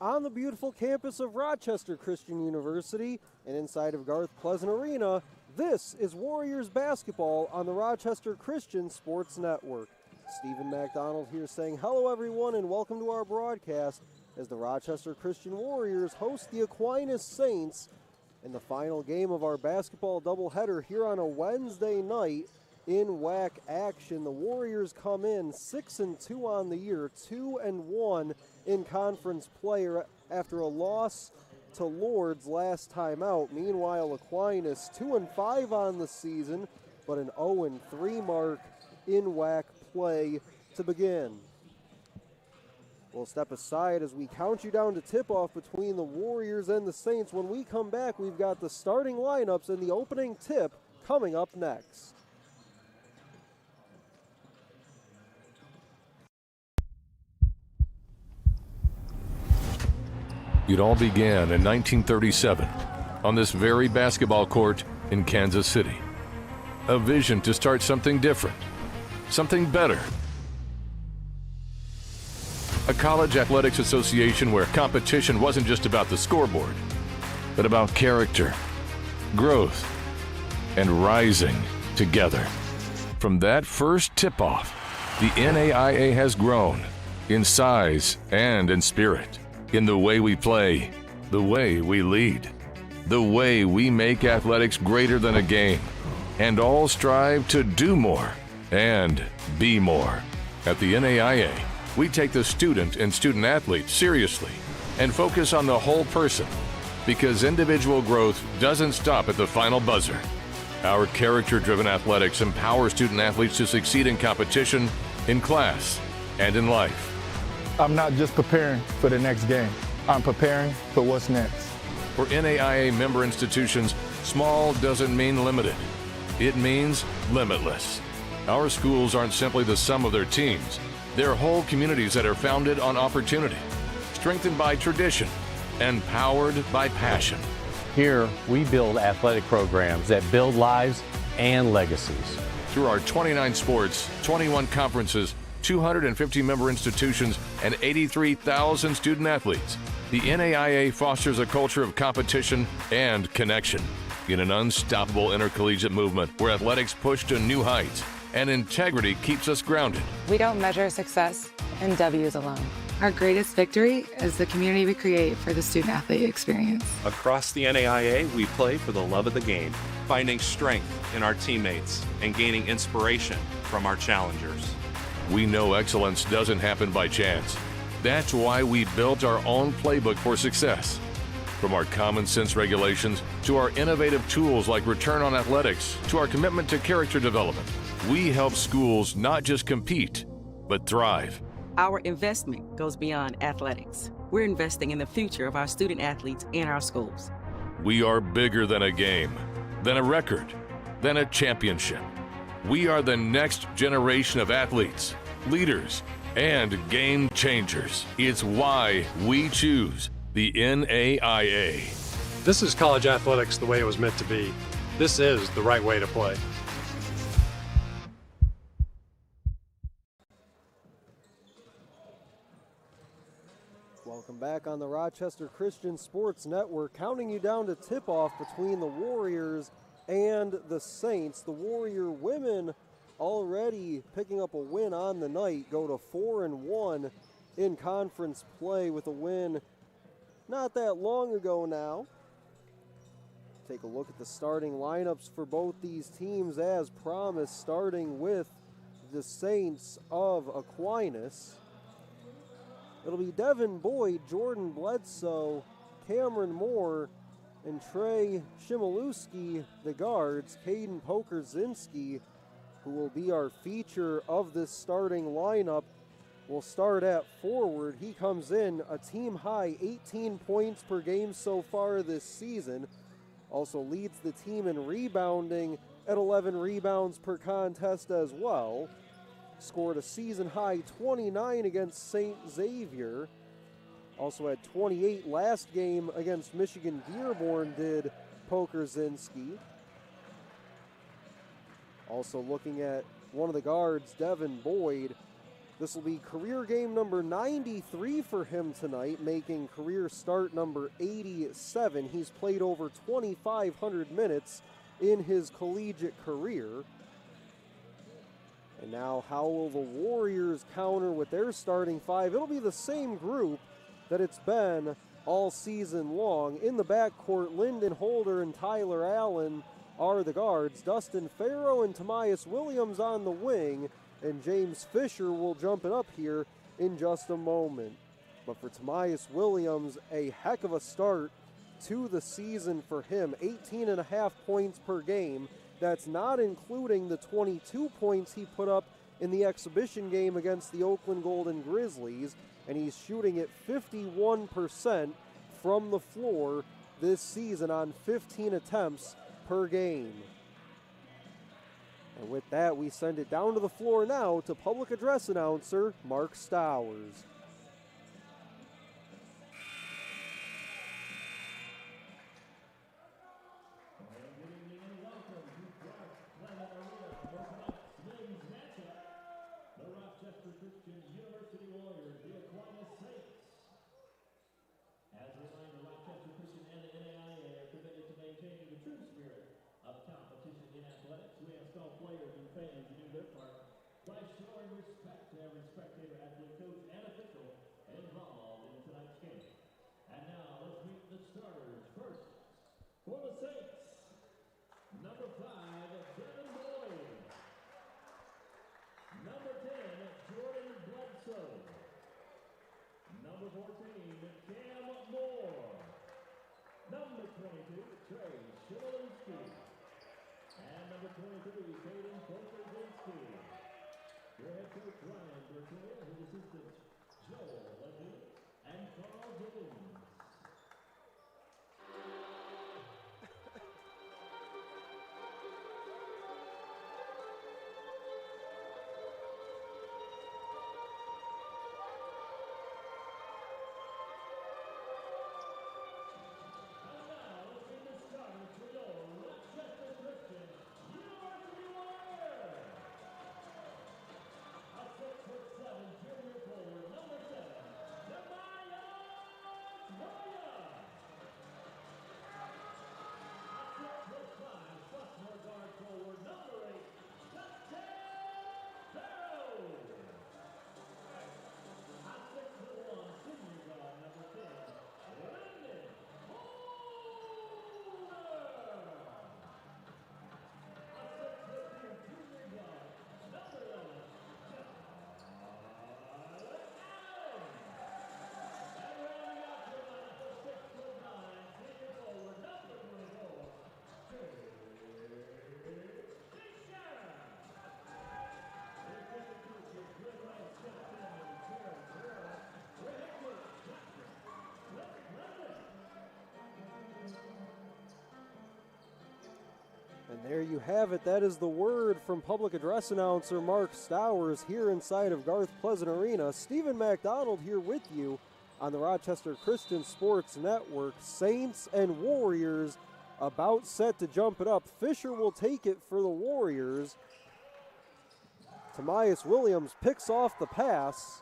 on the beautiful campus of Rochester Christian University and inside of Garth Pleasant Arena. This is Warriors basketball on the Rochester Christian Sports Network. Stephen MacDonald here saying hello everyone and welcome to our broadcast as the Rochester Christian Warriors host the Aquinas Saints in the final game of our basketball doubleheader here on a Wednesday night in WAC action. The Warriors come in 6-2 on the year, 2-1 in conference play after a loss to Lourdes last time out. Meanwhile, Aquinas 2-5 on the season, but an 0-3 mark in WAC play to begin. We'll step aside as we count you down to tip-off between the Warriors and the Saints. When we come back, we've got the starting lineups and the opening tip coming up next. It all began in 1937 on this very basketball court in Kansas City. A vision to start something different, something better. A college athletics association where competition wasn't just about the scoreboard, but about character, growth, and rising together. From that first tip-off, the NAIA has grown in size and in spirit. In the way we play, the way we lead, the way we make athletics greater than a game, and all strive to do more and be more. At the NAIA, we take the student and student athlete seriously and focus on the whole person because individual growth doesn't stop at the final buzzer. Our character-driven athletics empower student athletes to succeed in competition, in class, and in life. I'm not just preparing for the next game. I'm preparing for what's next. For NAIA member institutions, small doesn't mean limited. It means limitless. Our schools aren't simply the sum of their teams. They're whole communities that are founded on opportunity, strengthened by tradition, and powered by passion. Here, we build athletic programs that build lives and legacies. Through our 29 sports, 21 conferences, 250 member institutions, and 83,000 student athletes, the NAIA fosters a culture of competition and connection in an unstoppable intercollegiate movement where athletics push to new heights and integrity keeps us grounded. We don't measure success in W's alone. Our greatest victory is the community we create for the student-athlete experience. Across the NAIA, we play for the love of the game, finding strength in our teammates and gaining inspiration from our challengers. We know excellence doesn't happen by chance. That's why we built our own playbook for success. From our common sense regulations to our innovative tools like Return on Athletics to our commitment to character development, we help schools not just compete, but thrive. Our investment goes beyond athletics. We're investing in the future of our student athletes and our schools. We are bigger than a game, than a record, than a championship. We are the next generation of athletes, leaders, and game changers. It's why we choose the NAIA. This is college athletics the way it was meant to be. This is the right way to play. Welcome back on the Rochester Christian Sports Network, counting you down to tip-off between the Warriors and the Saints. The Warrior women already picking up a win on the night, go to 4-1 in conference play with a win not that long ago now. Take a look at the starting lineups for both these teams as promised, starting with the Saints of Aquinas. It'll be Devin Boyd, Jordan Bledsoe, Cameron Moore, and Trey Shimilewski, the guards. Caden Pokerzinski, who will be our feature of this starting lineup, will start at forward. He comes in a team-high 18 points per game so far this season. Also leads the team in rebounding at 11 rebounds per contest as well. Scored a season-high 29 against St. Xavier. Also had 28 last game against Michigan Dearborn, did Pokerzinski. Also looking at one of the guards, Devin Boyd, This will be career game number 93 for him tonight, making career start number 87. He's played over 2,500 minutes in his collegiate career. And now how will the Warriors counter with their starting five? It'll be the same group that it's been all season long. In the backcourt, Lyndon Holder and Tyler Allen are the guards. Dustin Farrow and Tomias Williams on the wing. And James Fisher will jump it up here in just a moment. But for Tomias Williams, a heck of a start to the season for him. 18.5 points per game. That's not including the 22 points he put up in the exhibition game against the Oakland Golden Grizzlies. And he's shooting at 51% from the floor this season on 15 attempts per game. And with that, we send it down to the floor now to public address announcer Mark Stowers. The Rochester Christian University Warriors, the Aquinas Saints. As a reminder, Rochester Christian and the NAIA are committed to maintaining the true spirit of competition in athletics. We ask all players and fans to do their part by showing respect to every spectator, athlete, coach, and official involved in tonight's game. And now let's meet the starters. First, for the Saints, number 5, Devin Boyd. Number 10, Jordan Bledsoe. Number 14, Cam Moore. Number 22, Trey Shimolinski. And number 23, Caden Pokerzinski. Your head coach, Ryan Bertoya, his assistants, Joel Levy and Carl Gibbons. And there you have it. That is the word from public address announcer Mark Stowers here inside of Garth Pleasant Arena. Stephen MacDonald here with you on the Rochester Christian Sports Network. Saints and Warriors about set to jump it up. Fisher will take it for the Warriors. Tomias Williams picks off the pass.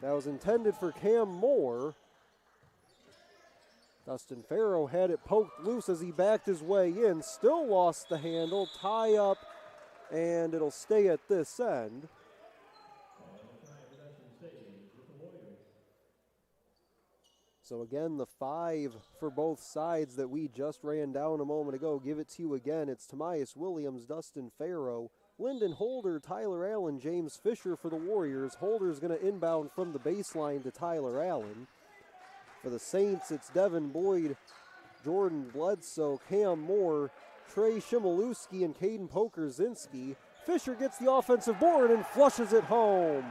That was intended for Cam Moore. Dustin Farrow had it poked loose as he backed his way in. Still lost the handle. Tie up, and it'll stay at this end. So again, the 5 for both sides that we just ran down a moment ago. Give it to you again. It's Tomias Williams, Dustin Farrow, Lyndon Holder, Tyler Allen, James Fisher for the Warriors. Holder's going to inbound from the baseline to Tyler Allen. For the Saints, it's Devin Boyd, Jordan Bledsoe, Cam Moore, Trey Shimolinski, and Caden Pokerzinski. Fisher gets the offensive board and flushes it home.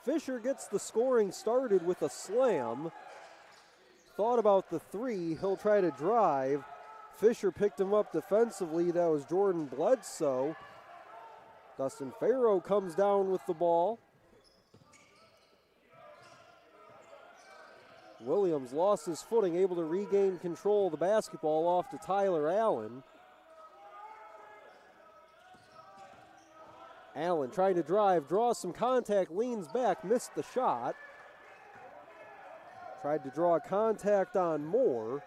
Fisher gets the scoring started with a slam. Thought about the 3, he'll try to drive. Fisher picked him up defensively. That was Jordan Bledsoe. Dustin Farrow comes down with the ball. Williams lost his footing, able to regain control of the basketball off to Tyler Allen. Allen trying to drive, draws some contact, leans back, missed the shot. Tried to draw contact on Moore.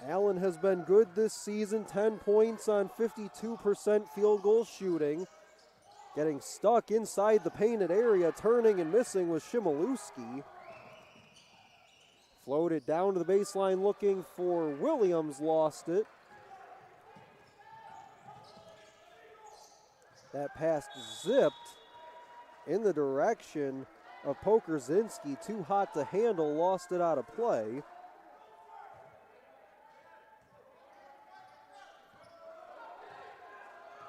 Allen has been good this season, 10 points on 52% field goal shooting. Getting stuck inside the painted area, turning and missing was Shimolewski. Floated down to the baseline looking for Williams, lost it. That pass zipped in the direction of Pokerzinski. Too hot to handle, lost it out of play.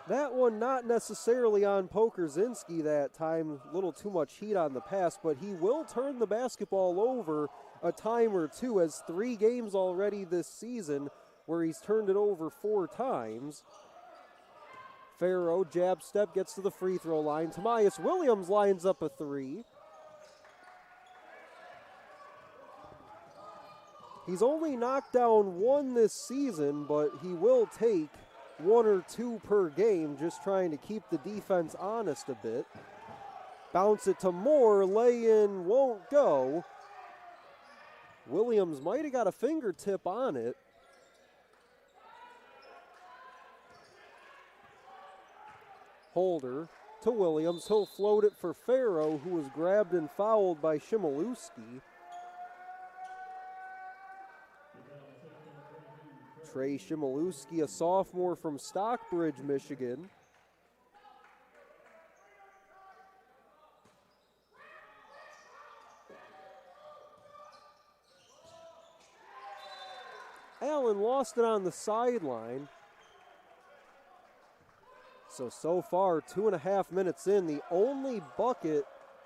That one not necessarily on Pokerzinski that time, a little too much heat on the pass, but he will turn the basketball over a time or two, as 3 games already this season where he's turned it over 4 times. Farrow, jab step, gets to the free throw line. Tobias Williams lines up a 3. He's only knocked down 1 this season, but he will take 1 or 2 per game, just trying to keep the defense honest a bit. Bounce it to Moore, lay-in won't go. Williams might have got a fingertip on it. Holder to Williams, he'll float it for Farrow, who was grabbed and fouled by Shimolewski. Trey Shimolewski, a sophomore from Stockbridge, Michigan. Allen lost it on the sideline. So far, 2.5 minutes in, the only bucket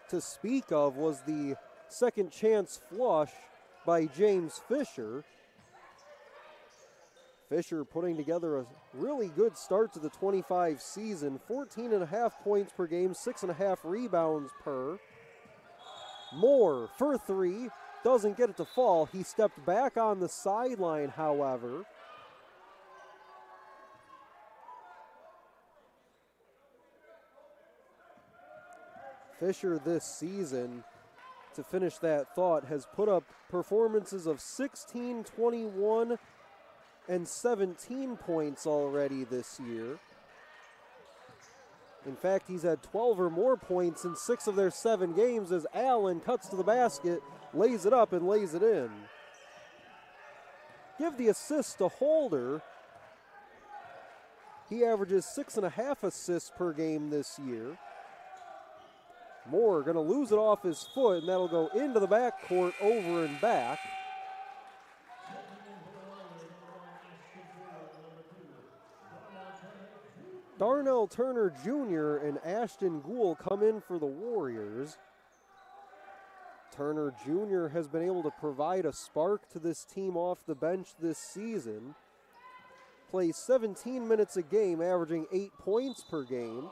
to speak of was the second chance flush by James Fisher. Fisher putting together a really good start to the 25 season. 14.5 points per game, 6.5 rebounds per. Moore for 3, doesn't get it to fall. He stepped back on the sideline, however. Fisher this season, to finish that thought, has put up performances of 16, 21, and 17 points already this year. In fact, he's had 12 or more points in 6 of their 7 games as Allen cuts to the basket, lays it up, and lays it in. Give the assist to Holder. He averages 6.5 assists per game this year. Moore going to lose it off his foot, and that'll go into the backcourt, over and back. Darnell Turner Jr. and Ashton Gould come in for the Warriors. Turner Jr. has been able to provide a spark to this team off the bench this season. Plays 17 minutes a game, averaging 8 points per game.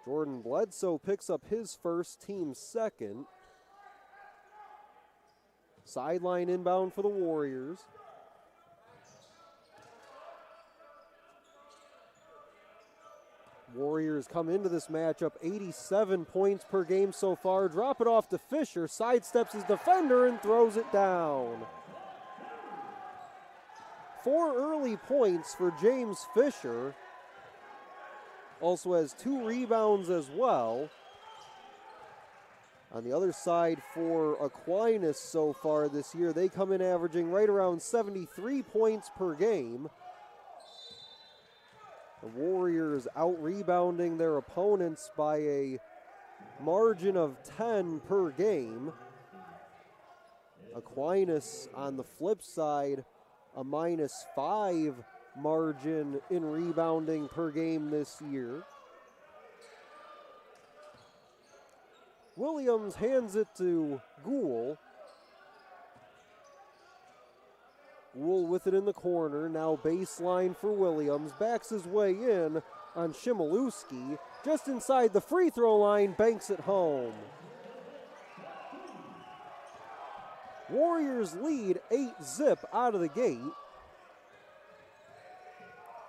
Jordan Bledsoe picks up his first, team second. Sideline inbound for the Warriors. Warriors come into this matchup 87 points per game so far. Drop it off to Fisher, sidesteps his defender and throws it down. 4 early points for James Fisher. Also has 2 rebounds as well. On the other side for Aquinas so far this year, they come in averaging right around 73 points per game. The Warriors out-rebounding their opponents by a margin of 10 per game. Aquinas, on the flip side, a -5 margin in rebounding per game this year. Williams hands it to Gould. Wool with it in the corner. Now baseline for Williams. Backs his way in on Shimilewski. Just inside the free throw line, banks it home. Warriors lead 8-zip out of the gate.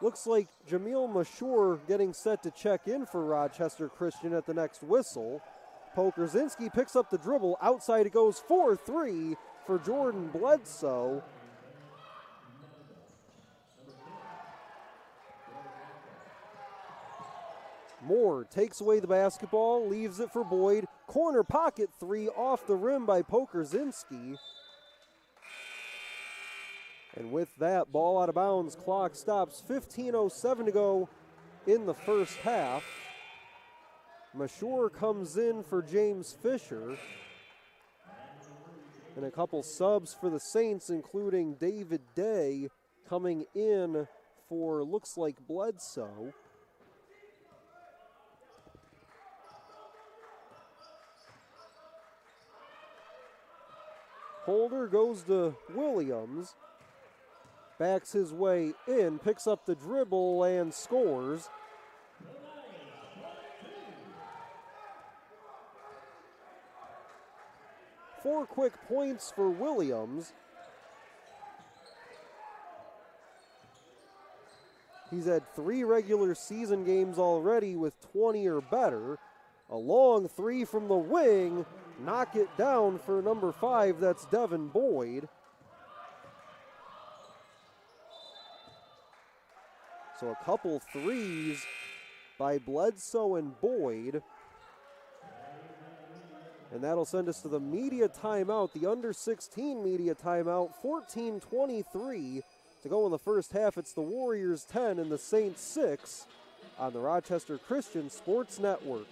Looks like Jamil Mashur getting set to check in for Rochester Christian at the next whistle. Pokerzinski picks up the dribble. Outside it goes 4-3 for Jordan Bledsoe. Moore takes away the basketball, leaves it for Boyd. Corner pocket three off the rim by Pokerzinski. And with that, ball out of bounds, clock stops, 15:07 to go in the first half. Mashur comes in for James Fisher. And a couple subs for the Saints, including David Day coming in for, looks like, Bledsoe. Holder goes to Williams. Backs his way in, picks up the dribble and scores. Four quick points for Williams. He's had 3 regular season games already with 20 or better. A long three from the wing. Knock it down for number 5, that's Devin Boyd. So a couple threes by Bledsoe and Boyd. And that'll send us to the media timeout, the under 16 media timeout, 14:23 to go in the first half. It's the Warriors 10 and the Saints 6 on the Rochester Christian Sports Network.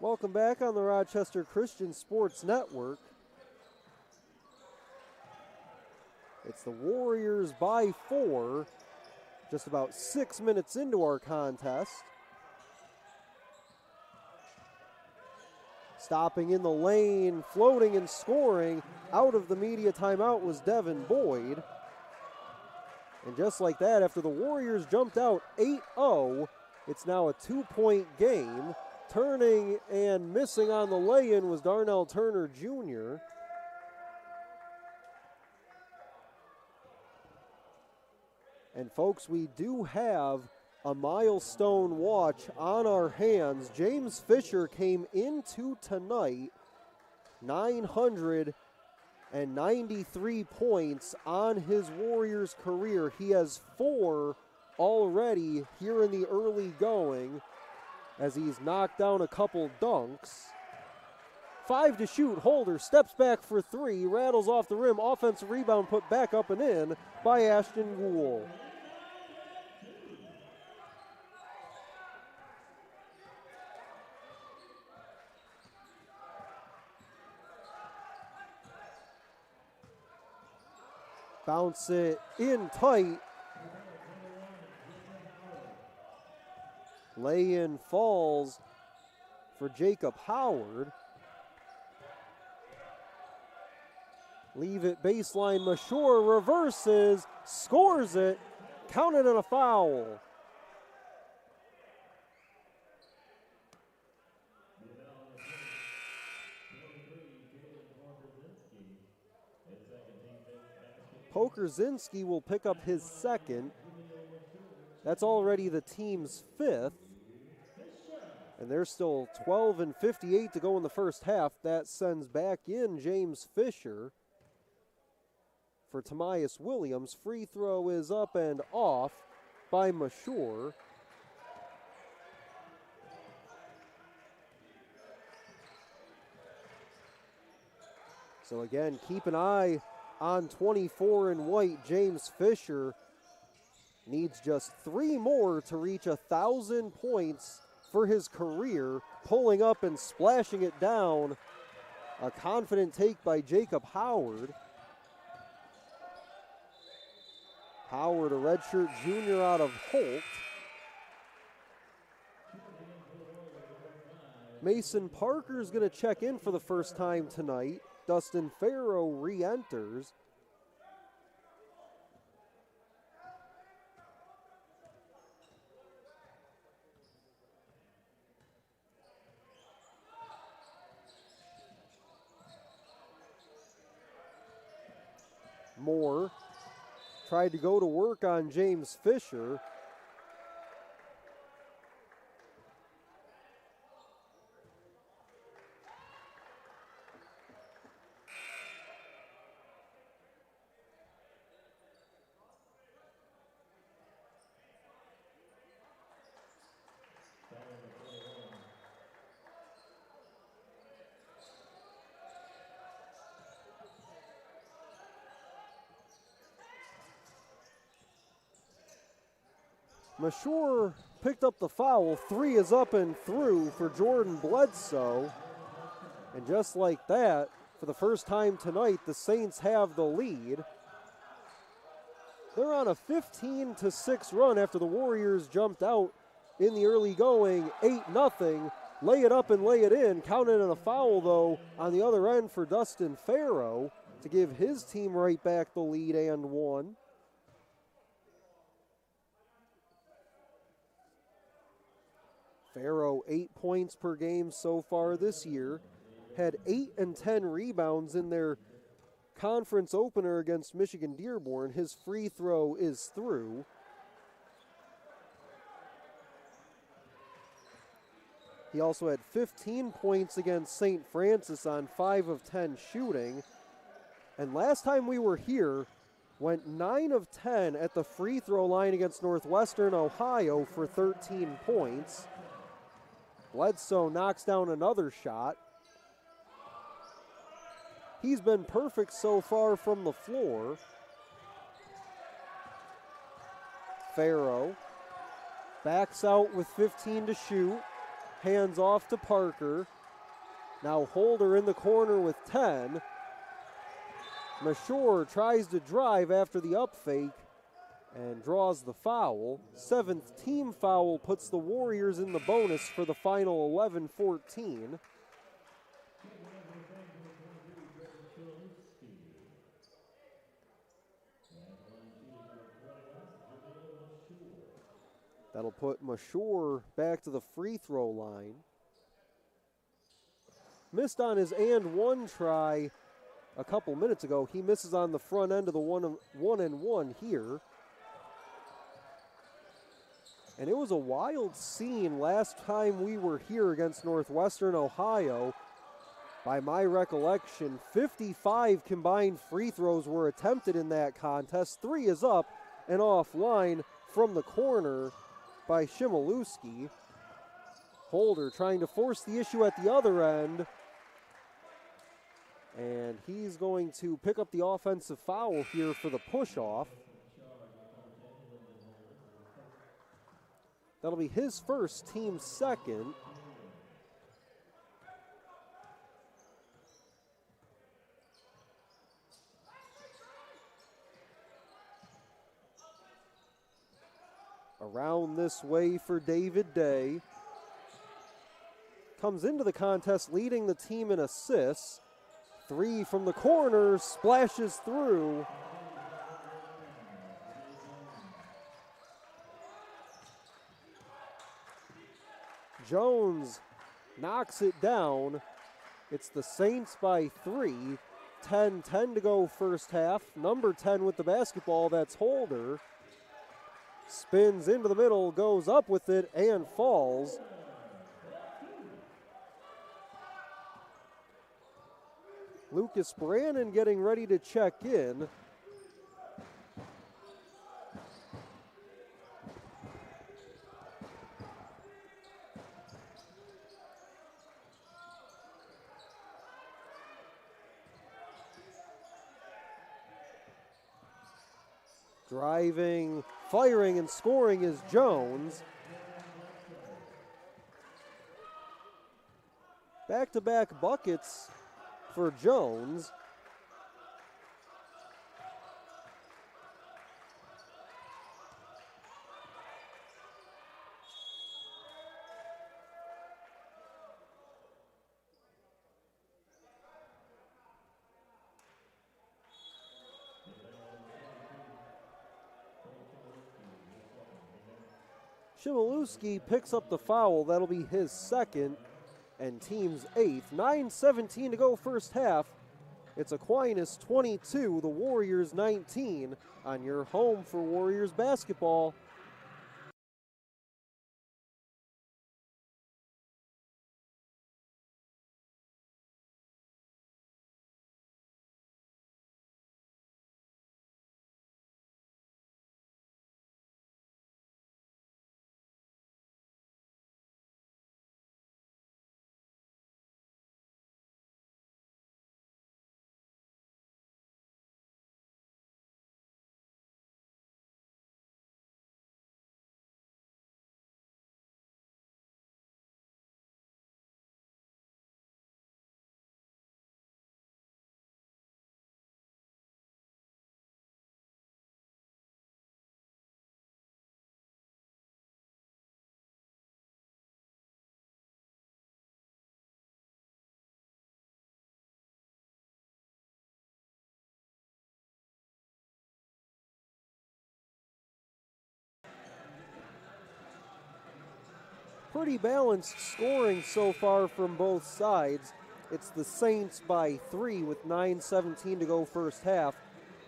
Welcome back on the Rochester Christian Sports Network. It's the Warriors by 4, just about 6 minutes into our contest. Stopping in the lane, floating and scoring out of the media timeout was Devin Boyd. And just like that, after the Warriors jumped out 8-0, it's now a 2-point game. Turning and missing on the lay-in was Darnell Turner Jr. And folks, we do have a milestone watch on our hands. James Fisher came into tonight 993 points on his Warriors career. He has 4 already here in the early going, as he's knocked down a couple dunks. 5 to shoot. Holder steps back for 3, rattles off the rim. Offensive rebound put back up and in by Ashton Gould. Bounce it in tight. Lay-in falls for Jacob Howard. Leave it baseline. Mashur reverses, scores it, counted on a foul. Pokerzinski will pick up his second. That's already the team's fifth. And there's still 12 and 58 to go in the first half. That sends back in James Fisher for Tamias Williams. Free throw is up and off by Mashore. So again, keep an eye on 24 in white. James Fisher needs just 3 more to reach 1,000 points for his career. Pulling up and splashing it down. A confident take by Jacob Howard. Howard, a redshirt junior out of Holt. Mason Parker's going to check in for the first time tonight. Dustin Farrow re-enters. Moore tried to go to work on James Fisher. Mashore picked up the foul. 3 is up and through for Jordan Bledsoe. And just like that, for the first time tonight, the Saints have the lead. They're on a 15-6 run after the Warriors jumped out in the early going, 8-0. Lay it up and lay it in. Counted on a foul, though, on the other end for Dustin Farrow to give his team right back the lead and one. Farrow, 8 points per game so far this year. Had 8 and 10 rebounds in their conference opener against Michigan Dearborn. His free throw is through. He also had 15 points against St. Francis on 5 of 10 shooting. And last time we were here, went 9 of 10 at the free throw line against Northwestern Ohio for 13 points. Bledsoe knocks down another shot. He's been perfect so far from the floor. Farrow backs out with 15 to shoot. Hands off to Parker. Now Holder in the corner with 10. Mashore tries to drive after the up fake and draws the foul. 7th team foul puts the Warriors in the bonus for the final 11-14. That'll put Mashore back to the free throw line. Missed on his and one try a couple minutes ago. He misses on the front end of the one and one here. And it was a wild scene last time we were here against Northwestern Ohio. By my recollection, 55 combined free throws were attempted in that contest. 3 is up and offline from the corner by Shimolewski. Holder trying to force the issue at the other end. And he's going to pick up the offensive foul here for the push-off. That'll be his first, team second. Around this way for David Day. Comes into the contest leading the team in assists. 3 from the corner, splashes through. Jones knocks it down. It's the Saints by 3. 10 to go first half. Number 10 with the basketball, that's Holder. Spins into the middle, goes up with it, and falls. Lucas Brannon getting ready to check in. Driving, firing, and scoring is Jones. Back-to-back buckets for Jones. Shimolewski picks up the foul. That'll be his second and team's eighth. 9:17 to go first half. It's Aquinas 22, the Warriors 19 on your home for Warriors basketball. Pretty balanced scoring so far from both sides. It's the Saints by 3 with 9:17 to go first half.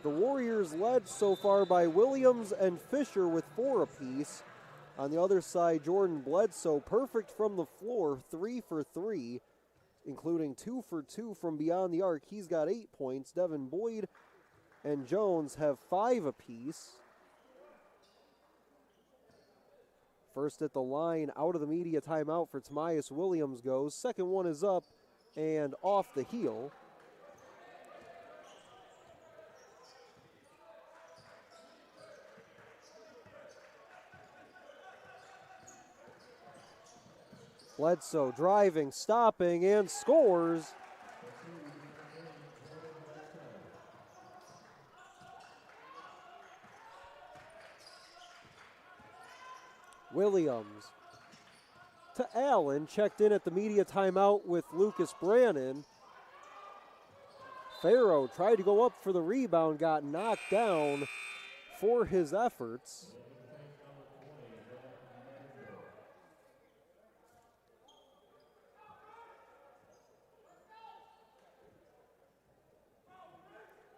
The Warriors led so far by Williams and Fisher with 4 apiece. On the other side, Jordan Bledsoe, perfect from the floor, 3 for 3, including 2 for 2 from beyond the arc. He's got 8 points. Devin Boyd and Jones have 5 apiece. First at the line, out of the media timeout for Tamias Williams goes. Second one is up and off the heel. Bledsoe driving, stopping, and scores. Williams to Allen, checked in at the media timeout with Lucas Brannon. Farrow tried to go up for the rebound, got knocked down for his efforts.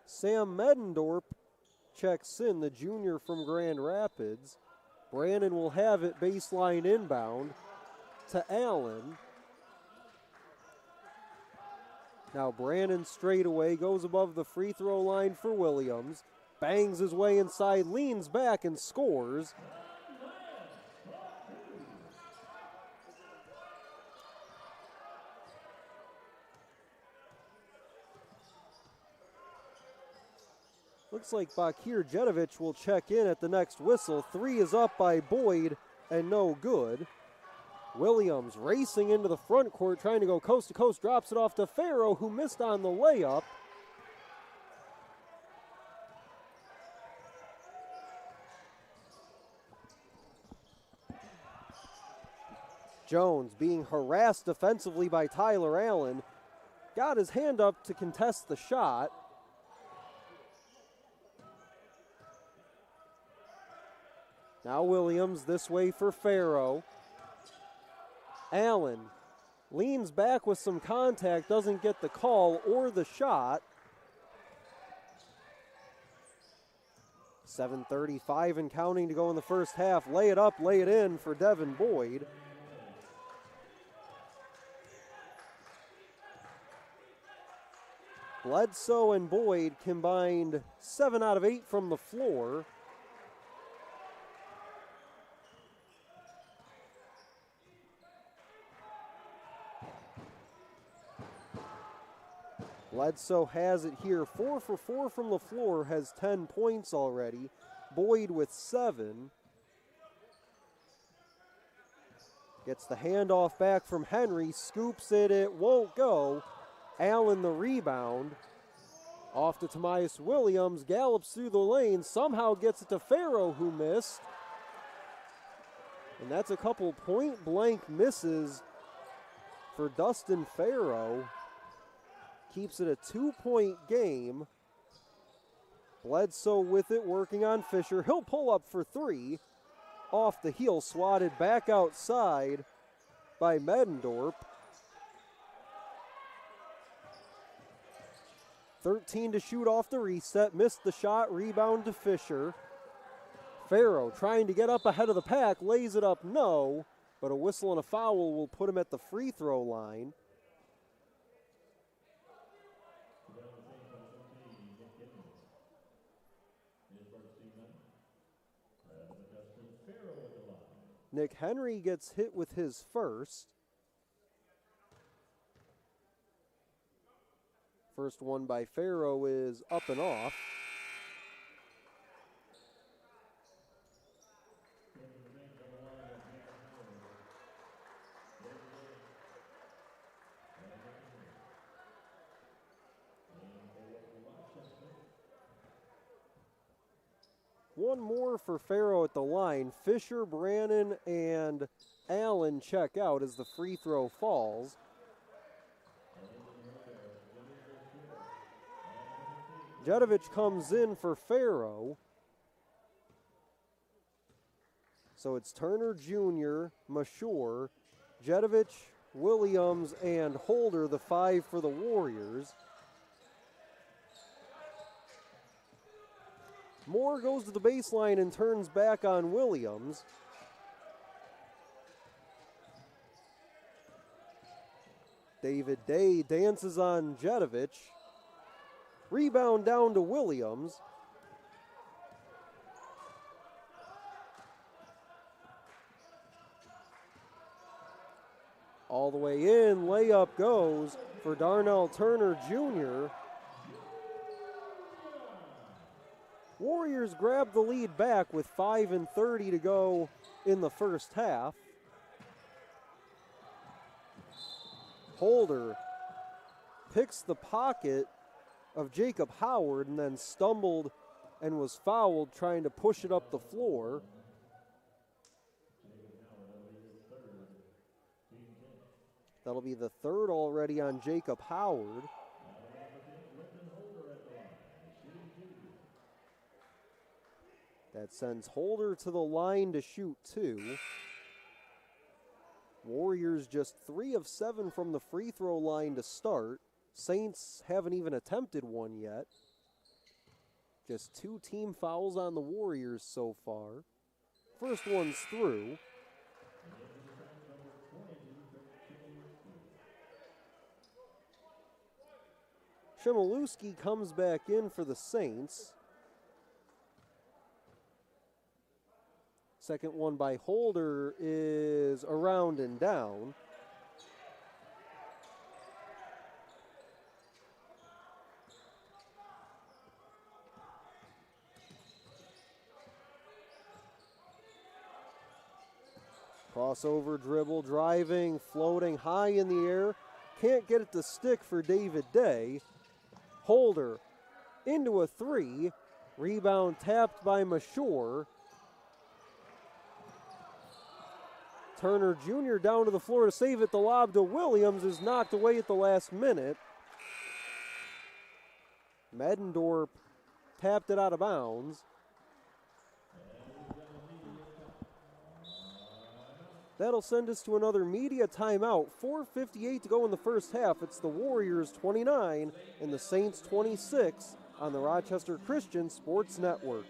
Sam Medendorp checks in, the junior from Grand Rapids. Brannon will have it baseline inbound to Allen. Now Brannon straight away goes above the free throw line for Williams. Bangs his way inside, leans back and scores. Looks like Bakir Jedovic will check in at the next whistle. 3 is up by Boyd and no good. Williams racing into the front court, trying to go coast to coast, drops it off to Farrow, who missed on the layup. Jones being harassed defensively by Tyler Allen. Got his hand up to contest the shot. Now Williams this way for Farrow. Allen leans back with some contact, doesn't get the call or the shot. 7:35 and counting to go in the first half. Lay it up, lay it in for Devin Boyd. Bledsoe and Boyd combined 7 out of 8 from the floor. Bledsoe has it here, 4 for 4 from the floor, has 10 points already. Boyd with 7. Gets the handoff back from Henry, scoops it, it won't go. Allen the rebound. Off to Tomias Williams, gallops through the lane, somehow gets it to Farrow, who missed. And that's a couple point blank misses for Dustin Farrow. Keeps it a 2-point game. Bledsoe with it, working on Fisher. He'll pull up for 3. Off the heel, swatted back outside by Medendorp. 13 to shoot off the reset, missed the shot, rebound to Fisher. Farrow trying to get up ahead of the pack, lays it up, no, but a whistle and a foul will put him at the free throw line. Nick Henry gets hit with his first. First one by Farrow is up and off. One more for Farrow at the line. Fisher, Brannon, and Allen check out as the free throw falls. Jedovich comes in for Farrow. So it's Turner Jr., Mashore, Jedovich, Williams, and Holder, the 5 for the Warriors. Moore goes to the baseline and turns back on Williams. David Day dances on Jedovich. Rebound down to Williams. All the way in, layup goes for Darnell Turner Jr. Warriors grab the lead back with 5:30 to go in the first half. Holder picks the pocket of Jacob Howard and then stumbled and was fouled trying to push it up the floor. That'll be the third already on Jacob Howard. That sends Holder to the line to shoot 2. Warriors just 3 of 7 from the free throw line to start. Saints haven't even attempted one yet. Just 2 team fouls on the Warriors so far. First one's through. Chmielewski comes back in for the Saints. Second one by Holder is around and down. Crossover dribble, driving, floating high in the air. Can't get it to stick for David Day. Holder into a 3. Rebound tapped by Mashore. Turner Jr. down to the floor to save it. The lob to Williams is knocked away at the last minute. Medendorp tapped it out of bounds. That'll send us to another media timeout. 4:58 to go in the first half. It's the Warriors 29 and the Saints 26 on the Rochester Christian Sports Network.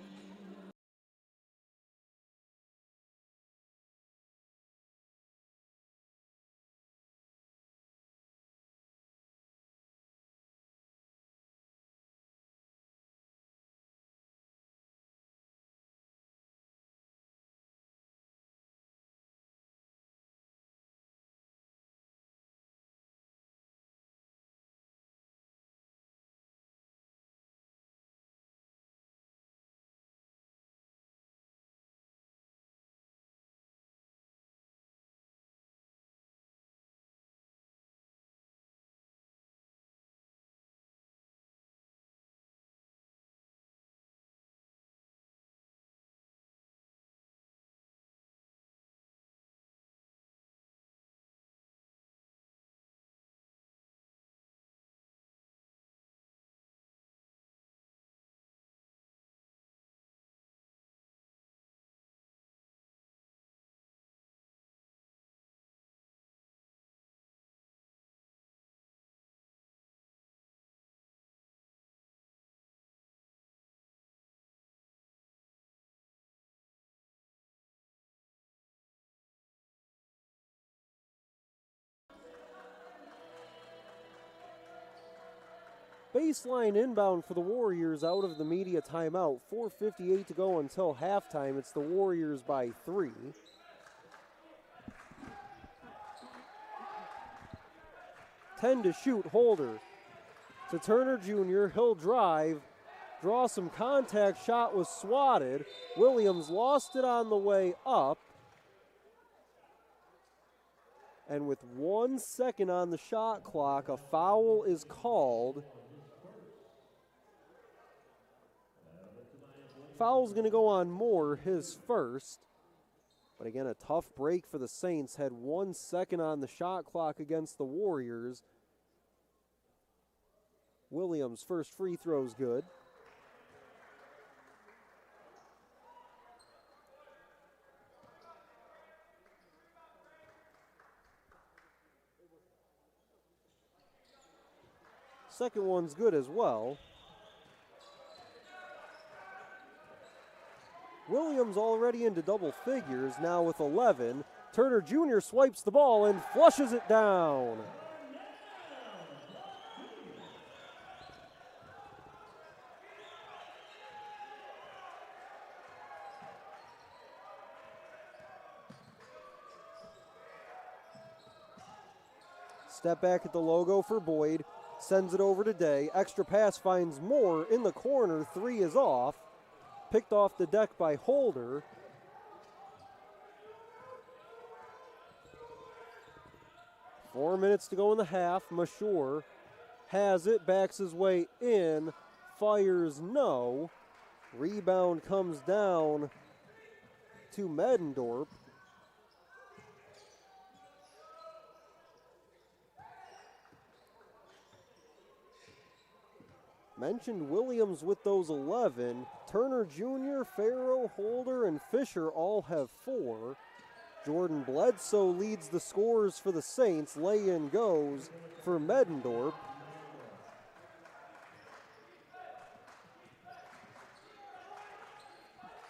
Baseline inbound for the Warriors out of the media timeout. 4:58 to go until halftime. It's the Warriors by 3. To shoot, Holder to Turner Jr. He'll drive, draw some contact, shot was swatted. Williams lost it on the way up. And with 1 second on the shot clock, a foul is called. Foul's going to go on Moore, his first. But again, a tough break for the Saints. Had 1 second on the shot clock against the Warriors. Williams' first free throw's good. Second one's good as well. Williams already into double figures, now with 11. Turner Jr. swipes the ball and flushes it down. Step back at the logo for Boyd. Sends it over to Day. Extra pass finds Moore in the corner. 3 is off. Picked off the deck by Holder. Four minutes to go in the half. Mashore has it, backs his way in, fires no. Rebound comes down to Medendorp. Mentioned Williams with those 11. Turner Jr., Farrow, Holder, and Fisher all have 4. Jordan Bledsoe leads the scorers for the Saints. Lay-in goes for Medendorp.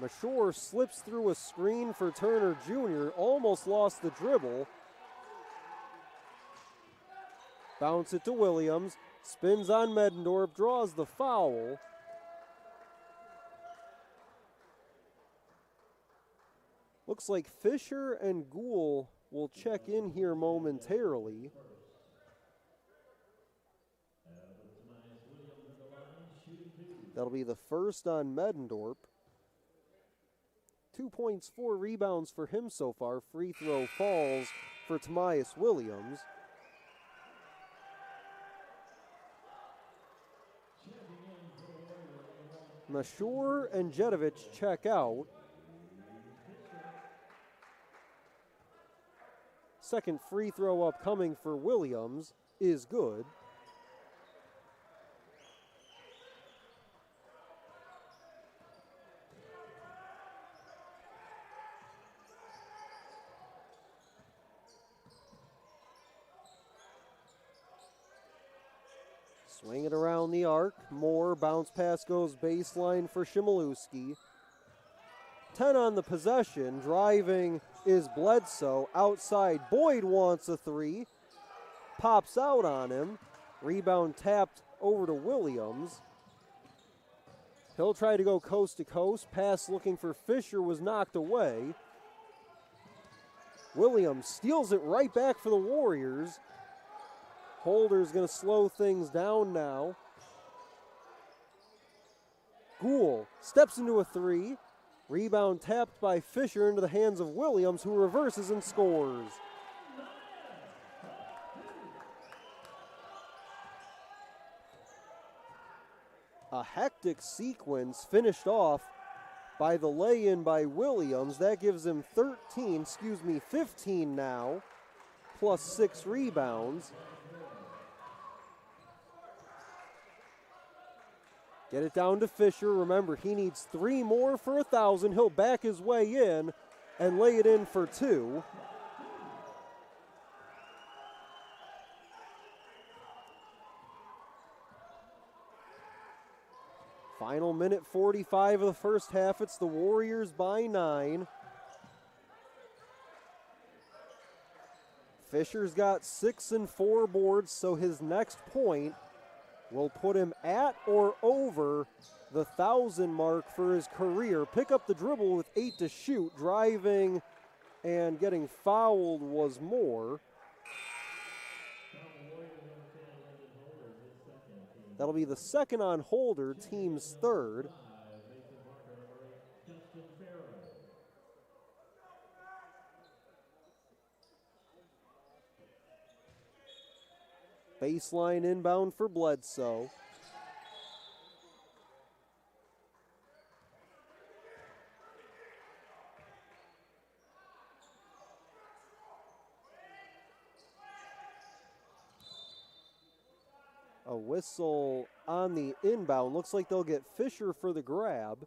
Mashore slips through a screen for Turner Jr., almost lost the dribble. Bounce it to Williams. Spins on Medendorp, draws the foul. Looks like Fisher and Gould will check in here momentarily. That'll be the first on Medendorp. 2 points, 4 rebounds for him so far. Free throw falls for Tomias Williams. Mashore and Jedovic check out. Second free throw upcoming for Williams is good. Swing it around the arc. Moore, bounce pass goes baseline for Shimilewski. 10 on the possession. Driving is Bledsoe. Outside, Boyd wants a 3. Pops out on him. Rebound tapped over to Williams. He'll try to go coast to coast. Pass looking for Fisher was knocked away. Williams steals it right back for the Warriors. Holder's going to slow things down now. Gould steps into a 3. Rebound tapped by Fisher into the hands of Williams, who reverses and scores. A hectic sequence finished off by the lay-in by Williams. That gives him 15 now, plus 6 rebounds. Get it down to Fisher. Remember, he needs 3 more for 1,000. He'll back his way in and lay it in for 2. Final minute 45 of the first half. It's the Warriors by 9. Fisher's got 6 and 4 boards, so his next point will put him at or over the 1,000 mark for his career. Pick up the dribble with 8 to shoot. Driving and getting fouled was Moore. That'll be the second on Holder, team's third. Baseline inbound for Bledsoe. A whistle on the inbound. Looks like they'll get Fisher for the grab.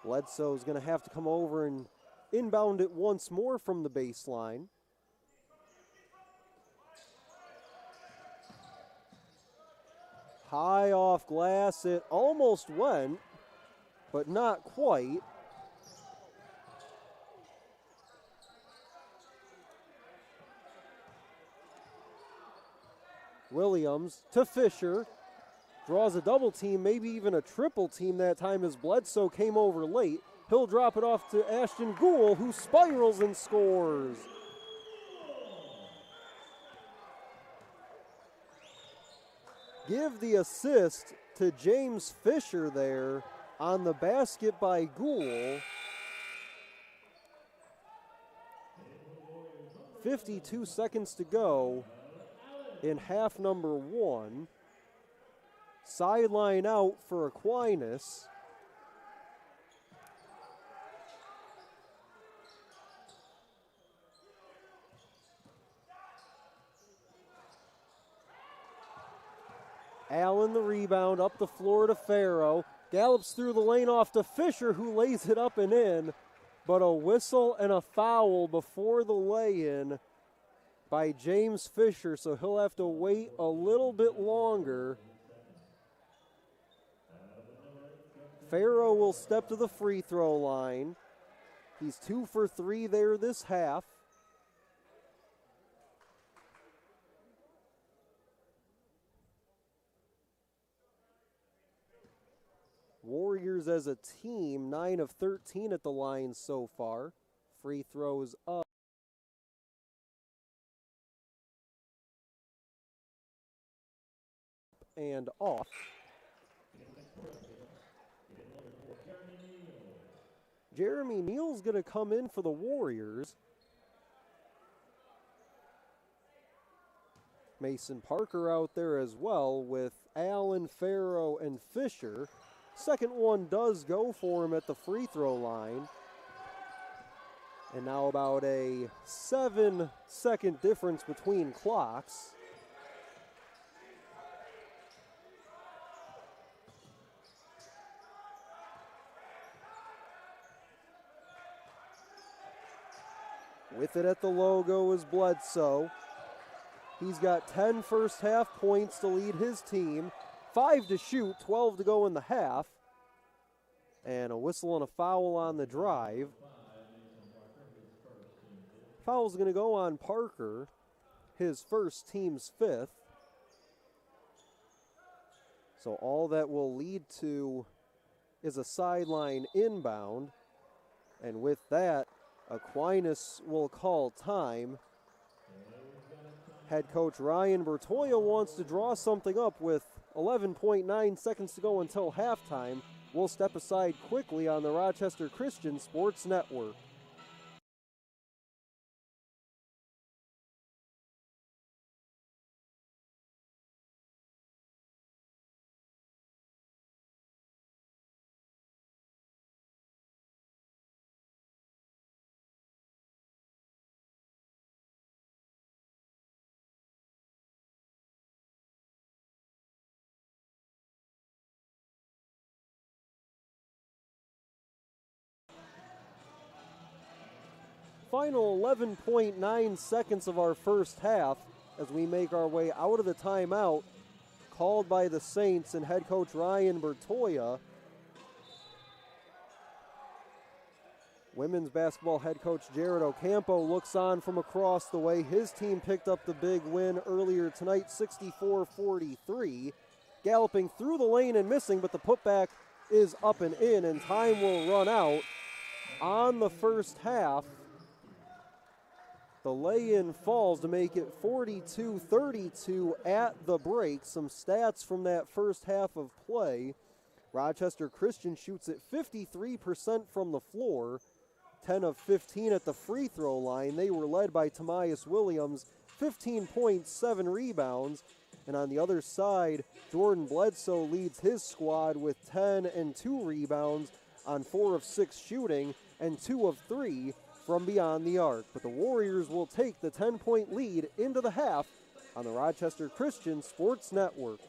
Bledsoe's going to have to come over and inbound it once more from the baseline. High off glass, it almost went, but not quite. Williams to Fisher. Draws a double team, maybe even a triple team that time as Bledsoe came over late. He'll drop it off to Ashton Gould, who spirals and scores. Give the assist to James Fisher there on the basket by Gould. 52 seconds to go in half number one. Sideline out for Aquinas. Allen the rebound, up the floor to Farrow. Gallops through the lane off to Fisher, who lays it up and in. But a whistle and a foul before the lay-in by James Fisher, so he'll have to wait a little bit longer. Farrow will step to the free throw line. He's 2 for 3 there this half. Warriors as a team, 9 of 13 at the line so far. Free throws up. And off. Jeremy Neal's going to come in for the Warriors. Mason Parker out there as well with Allen, Farrow, and Fisher. Second one does go for him at the free throw line. And now about a 7-second difference between clocks. With it at the logo is Bledsoe. He's got 10 first half points to lead his team. 5 to shoot, 12 to go in the half. And a whistle and a foul on the drive. Foul's going to go on Parker, his first, team's 5th. So all that will lead to is a sideline inbound. And with that, Aquinas will call time. Head coach Ryan Bertoya wants to draw something up with 11.9 seconds to go until halftime. We'll step aside quickly on the Rochester Christian Sports Network. Final 11.9 seconds of our first half as we make our way out of the timeout called by the Saints and head coach Ryan Bertoya. Women's basketball head coach Jared Ocampo looks on from across the way. His team picked up the big win earlier tonight, 64-43. Galloping through the lane and missing, but the putback is up and in, and time will run out on the first half. The lay-in falls to make it 42-32 at the break. Some stats from that first half of play. Rochester Christian shoots at 53% from the floor, 10 of 15 at the free throw line. They were led by Tamias Williams, 15 points, 7 rebounds. And on the other side, Jordan Bledsoe leads his squad with 10 and 2 rebounds on 4 of 6 shooting and 2 of 3 from beyond the arc. But the Warriors will take the 10-point lead into the half on the Rochester Christian Sports Network.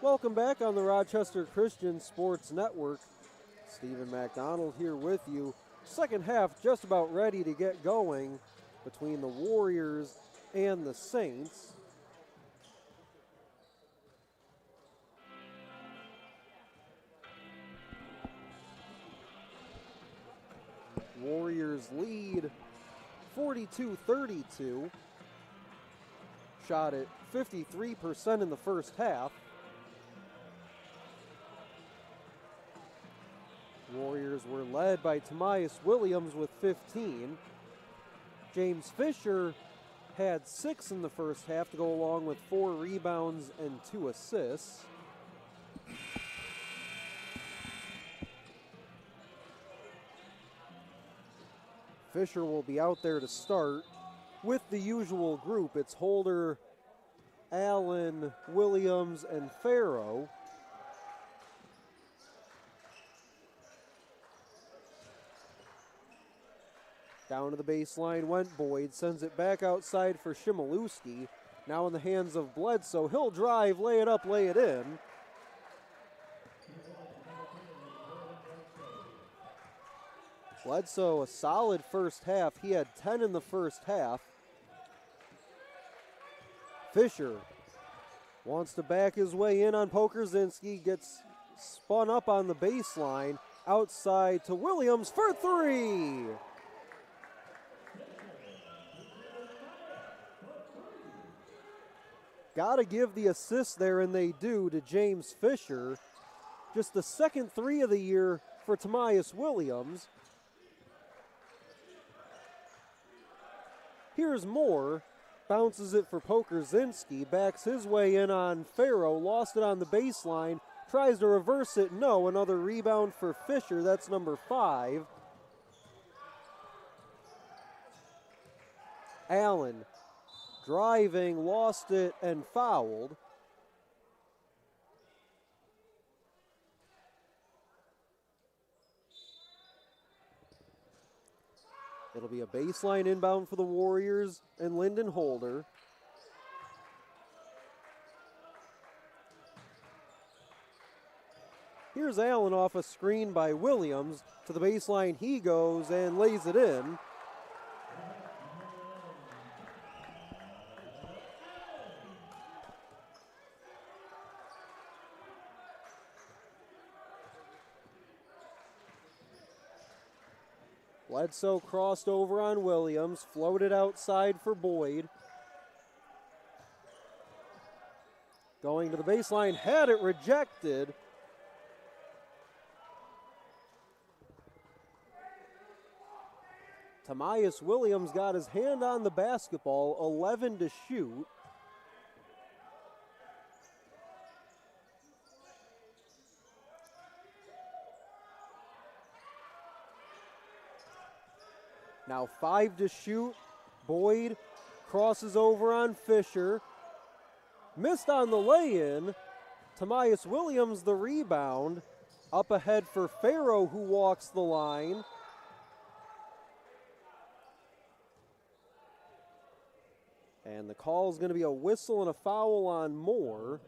Welcome back on the Rochester Christian Sports Network. Stephen McDonald here with you. Second half just about ready to get going between the Warriors and the Saints. Warriors lead 42-32. Shot at 53% in the first half. Warriors were led by Tomias Williams with 15. James Fisher had 6 in the first half to go along with 4 rebounds and 2 assists. Fisher will be out there to start with the usual group. It's Holder, Allen, Williams, and Farrow. Down to the baseline went Boyd, sends it back outside for Shimilewski. Now in the hands of Bledsoe. He'll drive, lay it up, lay it in. Bledsoe, a solid first half. He had 10 in the first half. Fisher wants to back his way in on Pokorzinski, gets spun up on the baseline. Outside to Williams for 3. Got to give the assist there, and they do, to James Fisher. Just the second 3 of the year for Tomias Williams. Here's Moore. Bounces it for Pokorzinski. Backs his way in on Farrow. Lost it on the baseline. Tries to reverse it. No. Another rebound for Fisher. That's number 5. Allen driving, lost it, and fouled. It'll be a baseline inbound for the Warriors and Lyndon Holder. Here's Allen off a screen by Williams. To the baseline he goes and lays it in. Bledsoe crossed over on Williams, floated outside for Boyd. Going to the baseline, had it rejected. Tomias Williams got his hand on the basketball, 11 to shoot. Now 5 to shoot. Boyd crosses over on Fisher. Missed on the lay-in. Tomias Williams the rebound. Up ahead for Farrow, who walks the line. And the call is going to be a whistle and a foul on Moore.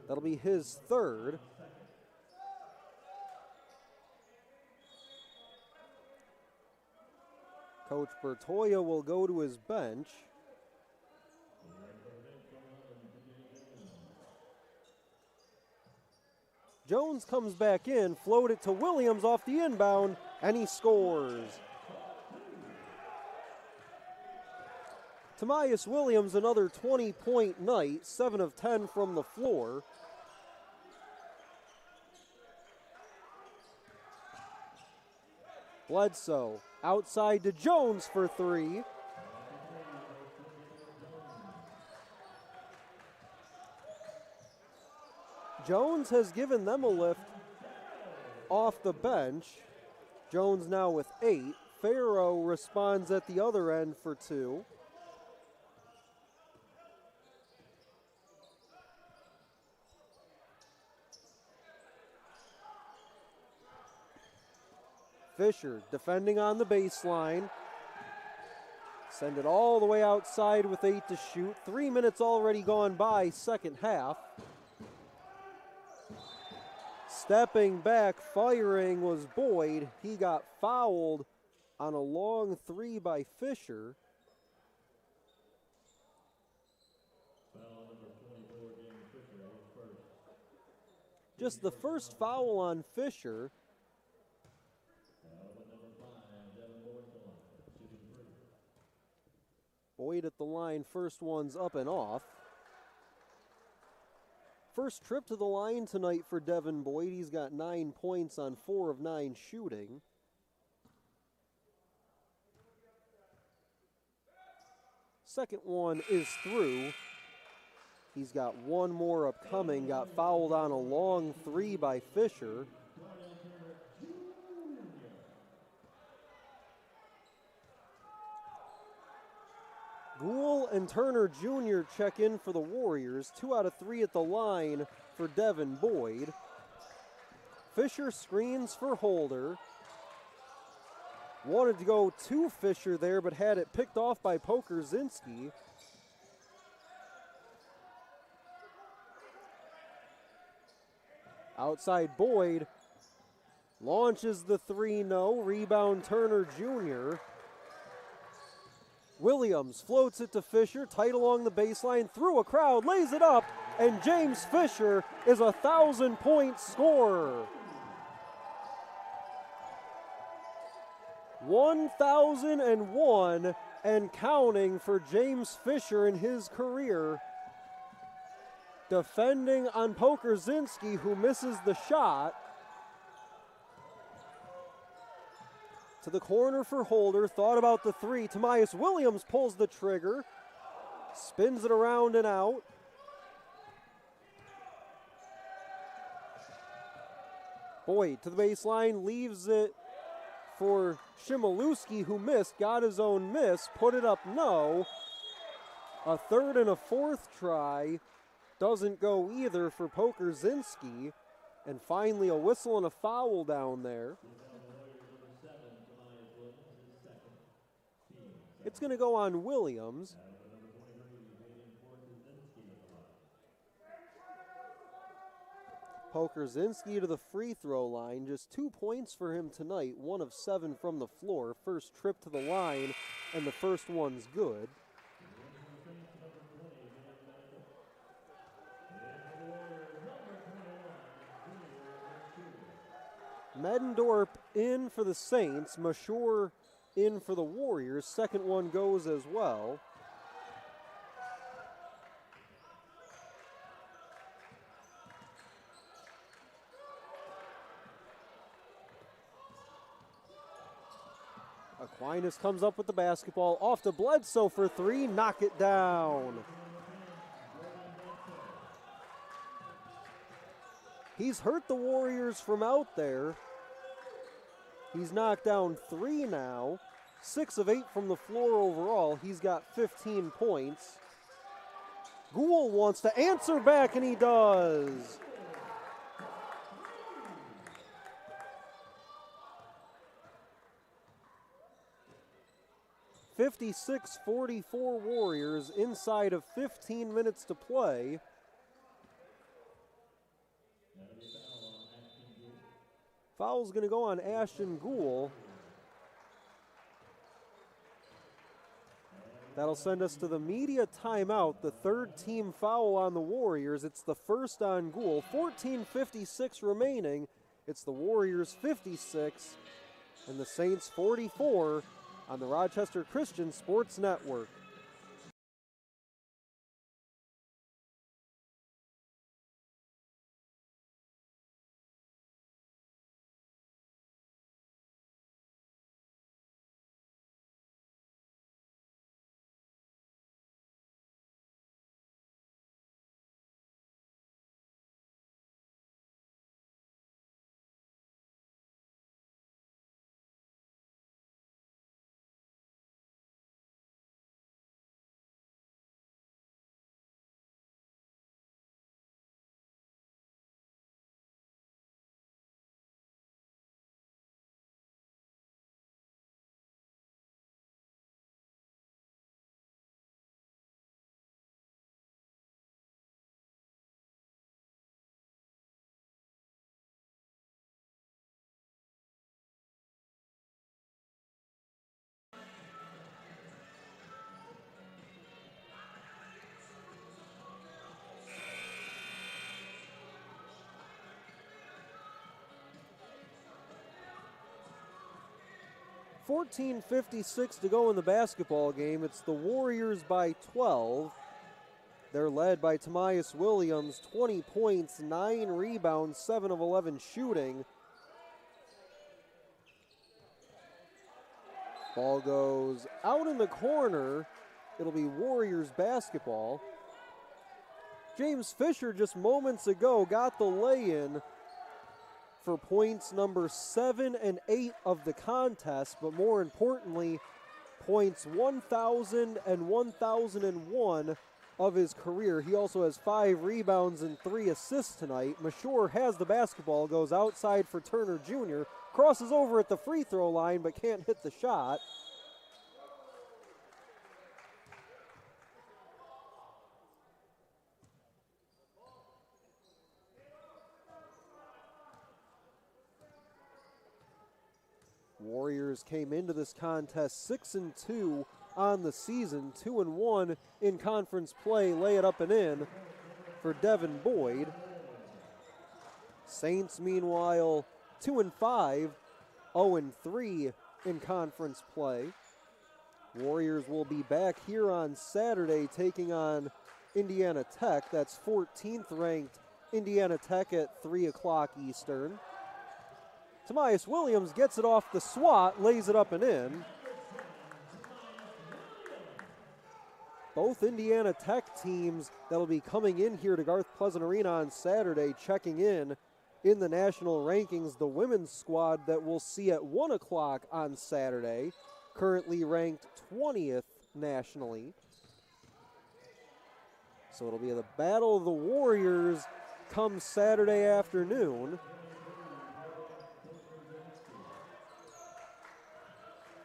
That'll be his third. Coach Bertoya will go to his bench. Jones comes back in, float it to Williams off the inbound, and he scores. Tomias Williams, another 20-point night, 7 of 10 from the floor. Bledsoe outside to Jones for 3. Jones has given them a lift off the bench. Jones now with 8. Farrow responds at the other end for 2. Fisher defending on the baseline. Send it all the way outside with 8 to shoot. 3 minutes already gone by, second half. Stepping back, firing was Boyd. He got fouled on a long three by Fisher. Just the first foul on Fisher. Boyd at the line, first one's up and off. First trip to the line tonight for Devin Boyd. He's got 9 points on 4 of 9 shooting. Second one is through. He's got one more upcoming. Got fouled on a long three by Fisher. Gould and Turner Jr. check in for the Warriors. 2 out of 3 at the line for Devin Boyd. Fisher screens for Holder. Wanted to go to Fisher there, but had it picked off by Pokorzinski. Outside Boyd. Launches the three, no. Rebound Turner Jr. Williams floats it to Fisher, tight along the baseline, through a crowd, lays it up, and James Fisher is a 1,000-point scorer. 1,001 and counting for James Fisher in his career. Defending on Pokorzinski, who misses the shot. To the corner for Holder, thought about the three. Tobias Williams pulls the trigger, spins it around and out. Boyd to the baseline, leaves it for Shimolewski, who missed, got his own miss, put it up, no. A third and a fourth try doesn't go either for Pokorzinski. And finally a whistle and a foul down there. It's going to go on Williams. Pokorzinski to the free throw line. Just 2 points for him tonight. 1 of 7 from the floor. First trip to the line, and the first one's good. Medendorp in for the Saints. Mashore in for the Warriors. Second one goes as well. Aquinas comes up with the basketball. Off to Bledsoe for three. Knock it down. He's hurt the Warriors from out there. He's knocked down 3 now. 6 of 8 from the floor overall. He's got 15 points. Gould wants to answer back, and he does. (56-44) Warriors inside of 15 minutes to play. Foul's going to go on Ashton Gould. That'll send us to the media timeout. The third team foul on the Warriors. It's the first on Gould. 14:56 remaining. It's the Warriors 56 and the Saints 44 on the Rochester Christian Sports Network. 14:56 to go in the basketball game. It's the Warriors by 12. They're led by Tomias Williams, 20 points, 9 rebounds, 7 of 11 shooting. Ball goes out in the corner. It'll be Warriors basketball. James Fisher just moments ago got the lay-in for points number 7 and 8 of the contest, but more importantly, points 1,000 and 1,001 of his career. He also has 5 rebounds and 3 assists tonight. Mashore has the basketball, goes outside for Turner Jr., crosses over at the free throw line but can't hit the shot. Warriors came into this contest 6-2 on the season, 2-1 in conference play. Lay it up and in for Devin Boyd. Saints, meanwhile, 2-5, 0-3 in conference play. Warriors will be back here on Saturday taking on Indiana Tech. That's 14th ranked Indiana Tech at 3 o'clock Eastern. Tomias Williams gets it off the swat, lays it up and in. Both Indiana Tech teams that'll be coming in here to Garth Pleasant Arena on Saturday checking in the national rankings. The women's squad that we'll see at 1 o'clock on Saturday, currently ranked 20th nationally. So it'll be the Battle of the Warriors come Saturday afternoon.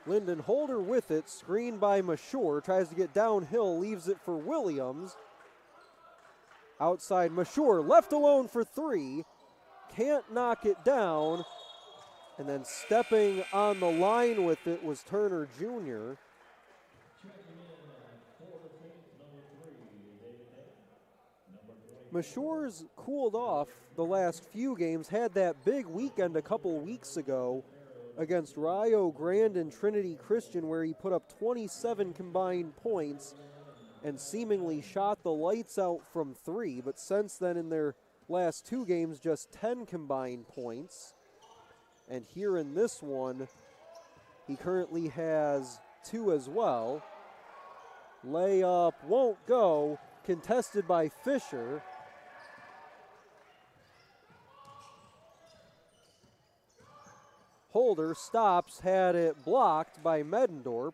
Lyndon Holder with it, screened by Mashore, tries to get downhill, leaves it for Williams. Outside Mashore, left alone for 3, can't knock it down, and then stepping on the line with it was Turner Jr. Mashore's cooled off the last few games, had that big weekend a couple weeks ago against Rio Grande and Trinity Christian where he put up 27 combined points and seemingly shot the lights out from 3, but since then in their last 2 games just 10 combined points. And here in this one, he currently has 2 as well. Layup won't go, contested by Fisher. Holder stops, had it blocked by Medendorp.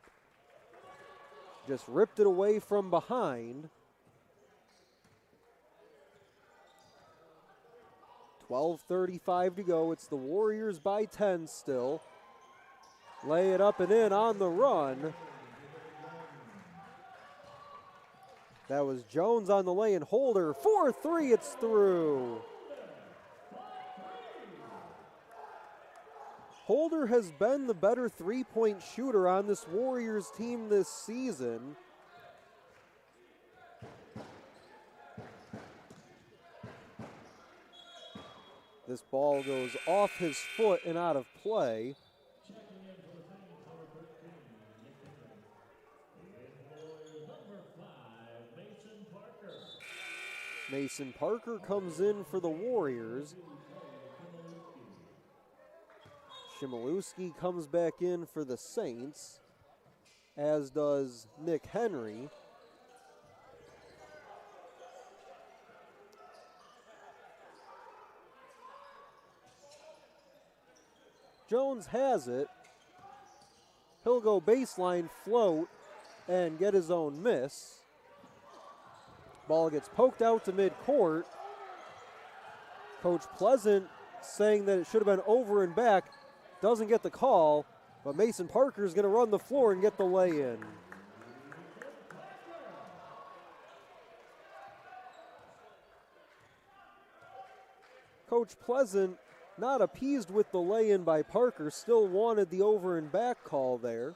Just ripped it away from behind. 12:35 to go. It's the Warriors by 10 still. Lay it up and in on the run. That was Jones on the lay-in. Holder, 4-3, it's through. Holder has been the better three-point shooter on this Warriors team this season. This ball goes off his foot and out of play. Mason Parker comes in for the Warriors. Shimilewski comes back in for the Saints, as does Nick Henry. Jones has it. He'll go baseline, float, and get his own miss. Ball gets poked out to midcourt. Coach Pleasant saying that it should have been over and back. Doesn't get the call, but Mason Parker is going to run the floor and get the lay-in. Coach Pleasant not appeased with the lay-in by Parker, still wanted the over and back call there.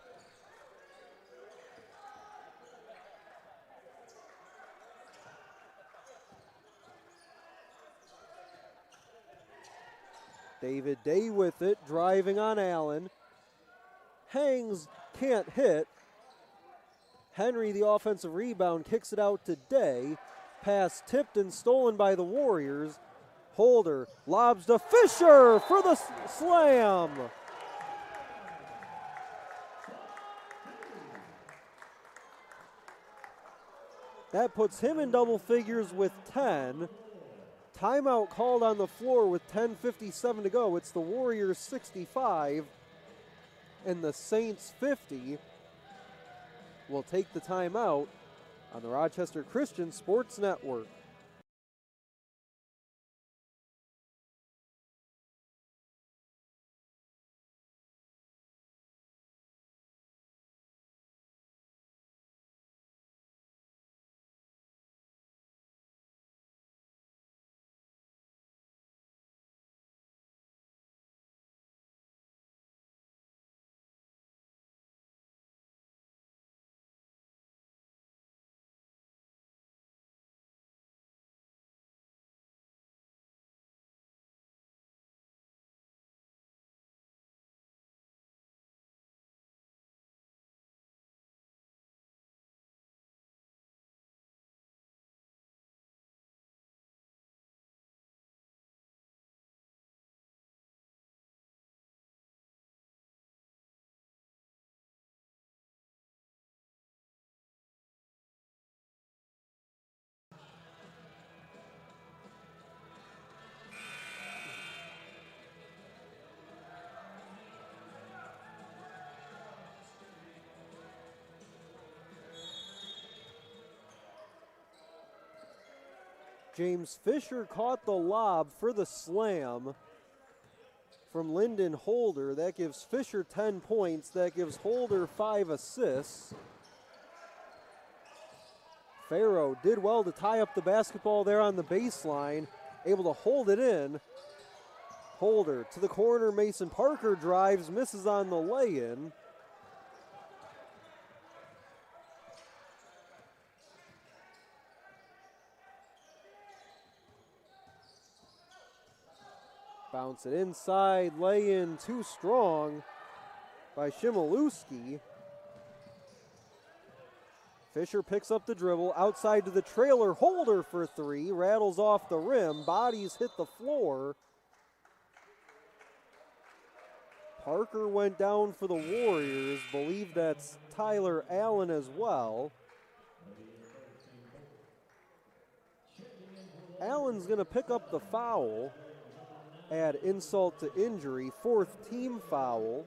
David Day with it, driving on Allen. hangs, can't hit. Henry, the offensive rebound, kicks it out to Day. Pass tipped and stolen by the Warriors. Holder lobs to Fisher for the slam. That puts him in double figures with 10. Timeout called on the floor with 10:57 to go. It's the Warriors 65 and the Saints 50. We'll take the timeout on the Rochester Christian Sports Network. James Fisher caught the lob for the slam from Lyndon Holder. That gives Fisher 10 points. That gives Holder 5 assists. Farrow did well to tie up the basketball there on the baseline, able to hold it in. Holder to the corner. Mason Parker drives, misses on the lay-in. Bounce it inside, lay in too strong by Shimolewski. Fisher picks up the dribble, outside to the trailer, Holder for three, rattles off the rim, bodies hit the floor. Parker went down for the Warriors, believe that's Tyler Allen as well. Allen's gonna pick up the foul. Add insult to injury, fourth team foul.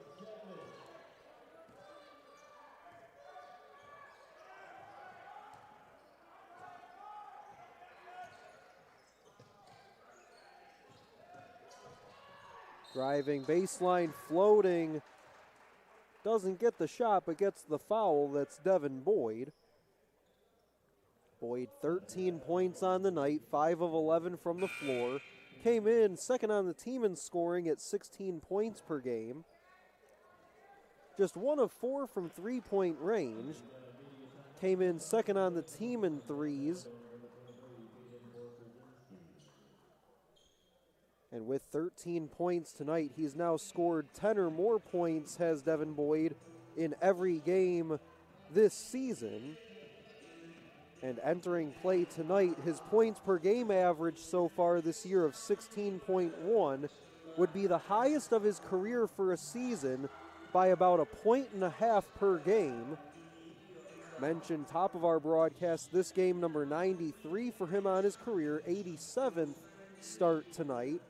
Driving baseline, floating. Doesn't get the shot, but gets the foul. That's Devin Boyd. Boyd 13 points on the night, 5 of 11 from the floor. Came in second on the team in scoring at 16 points per game. Just 1 of 4 from three-point range. Came in second on the team in threes. And with 13 points tonight, he's now scored 10 or more points, has Devin Boyd, in every game this season. And entering play tonight, his points per game average so far this year of 16.1 would be the highest of his career for a season by about 1.5 points per game. Mentioned top of our broadcast, this game number 93 for him on his career, 87th start tonight.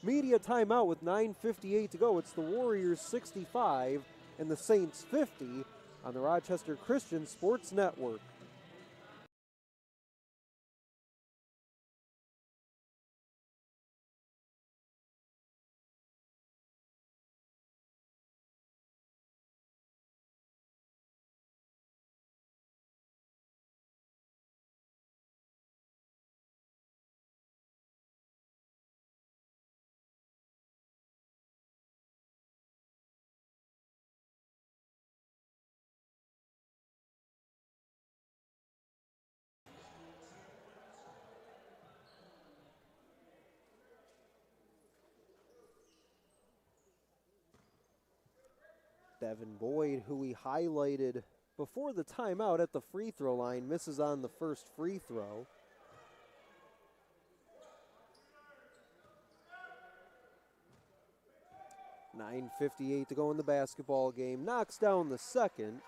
Media timeout with 9:58 to go. It's the Warriors 65 and the Saints 50 on the Rochester Christian Sports Network. Devin Boyd, who we highlighted before the timeout at the free throw line, misses on the first free throw. .9:58 to go in the basketball game. Knocks down the second.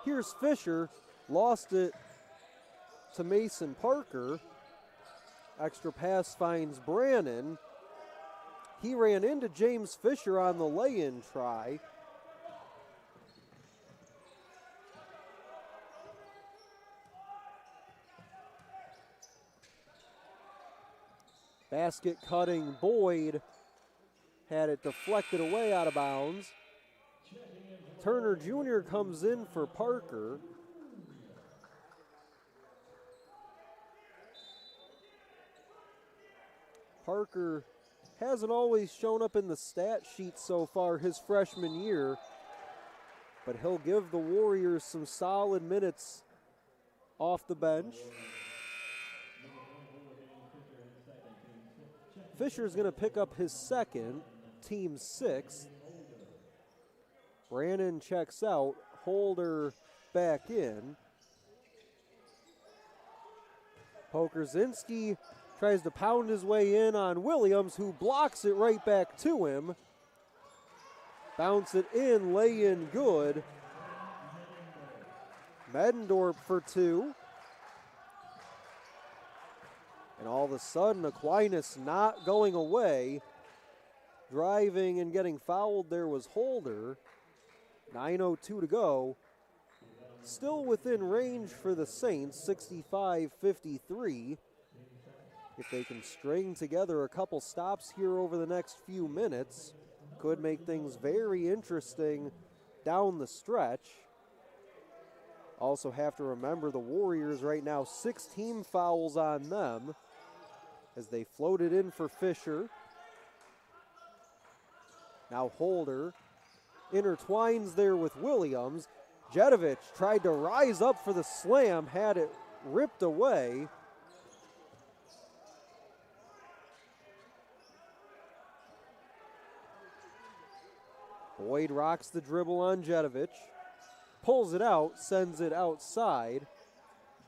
Here's Fisher, lost it to Mason Parker. Extra pass finds Brannon. He ran into James Fisher on the lay-in try. Basket cutting Boyd had it deflected away out of bounds. Turner Jr. comes in for Parker. Parker hasn't always shown up in the stat sheet so far his freshman year, but he'll give the Warriors some solid minutes off the bench. Fisher's going to pick up his second, team's sixth. Brannon checks out, Holder back in. Pokerzinski tries to pound his way in on Williams, who blocks it right back to him. Bounce it in, lay in good. Medendorp for two. And all of a sudden, Aquinas not going away. Driving and getting fouled there was Holder. 9:02 to go. Still within range for the Saints, 65-53. If they can string together a couple stops here over the next few minutes, could make things very interesting down the stretch. Also have to remember the Warriors right now, 6 team fouls on them as they floated in for Fisher. Now Holder intertwines there with Williams. Jedovic tried to rise up for the slam, had it ripped away. Boyd rocks the dribble on Jedovic, pulls it out, sends it outside,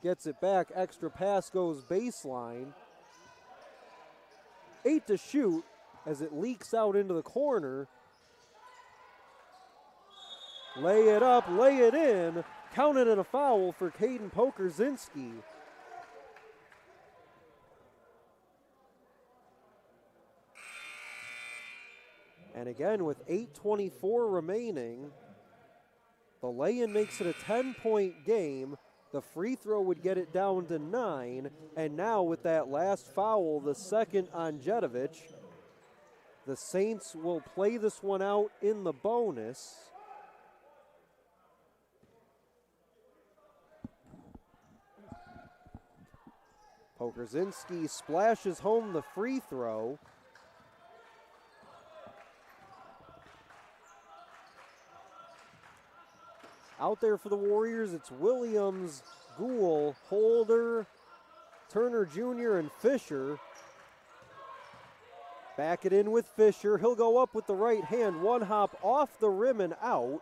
gets it back, extra pass goes baseline. 8 to shoot as it leaks out into the corner. Lay it up, lay it in, counted in a foul for Caden Pokerzinski. And again, with 8:24 remaining, the lay-in makes it a 10-point game. The free throw would get it down to 9. And now with that last foul, the second on Jedovic, the Saints will play this one out in the bonus. Pokerzinski splashes home the free throw. Out there for the Warriors, it's Williams, Gould, Holder, Turner Jr., and Fisher. Back it in with Fisher. He'll go up with the right hand, one hop off the rim and out.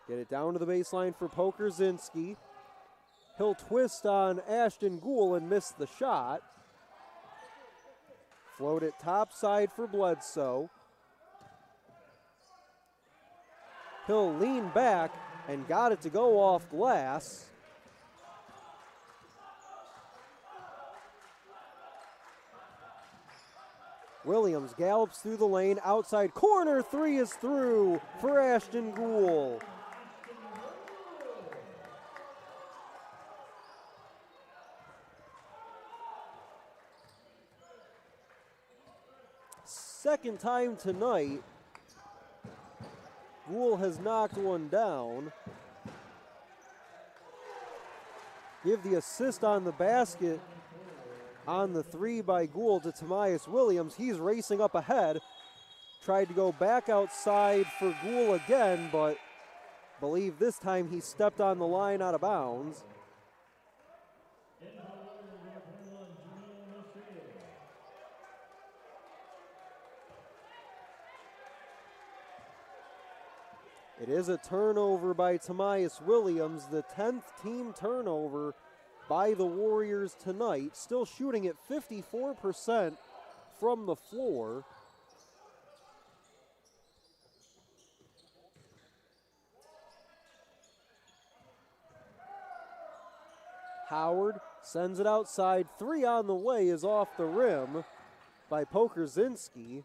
Get it down to the baseline for Pokerzinski. He'll twist on Ashton Gould and miss the shot. Float it topside for Bledsoe. He'll lean back and got it to go off glass. Williams gallops through the lane, outside corner, 3 is through for Ashton Gould. Second time tonight, Gould has knocked one down. Give the assist on the basket on the 3 by Gould to Tamias Williams. He's racing up ahead. tried to go back outside for Gould again, but believe this time he stepped on the line out of bounds. It is a turnover by Tamias Williams, the 10th team turnover by the Warriors tonight. Still shooting at 54% from the floor. Howard sends it outside. 3 on the way is off the rim by Pokerzinski.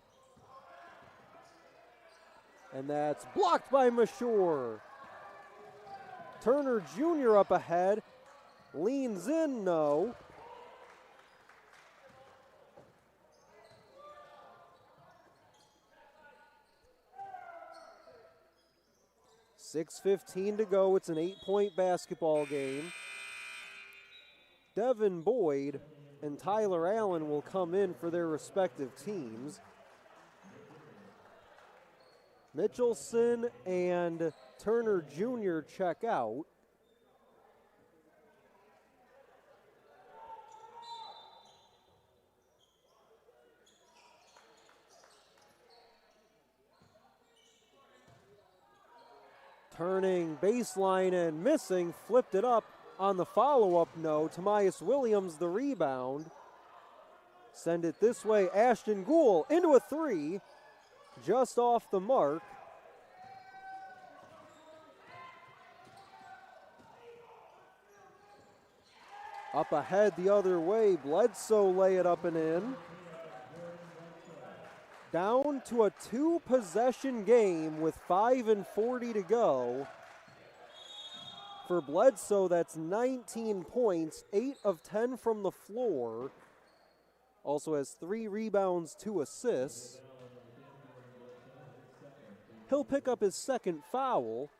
And that's blocked by Mashore. Turner Jr. up ahead. Leans in, no. .6:15 to go. It's an 8-point basketball game. Devin Boyd and Tyler Allen will come in for their respective teams. Mitchelson and Turner Jr. check out. Turning baseline and missing, flipped it up on the follow-up, no. Tamias Williams the rebound. Send it this way, Ashton Gould into a 3. Just off the mark. Up ahead the other way, Bledsoe lay it up and in. Down to a 2-possession game with 5:40 to go. For Bledsoe, that's 19 points, 8 of 10 from the floor. Also has 3 rebounds, 2 assists. He'll pick up his second foul,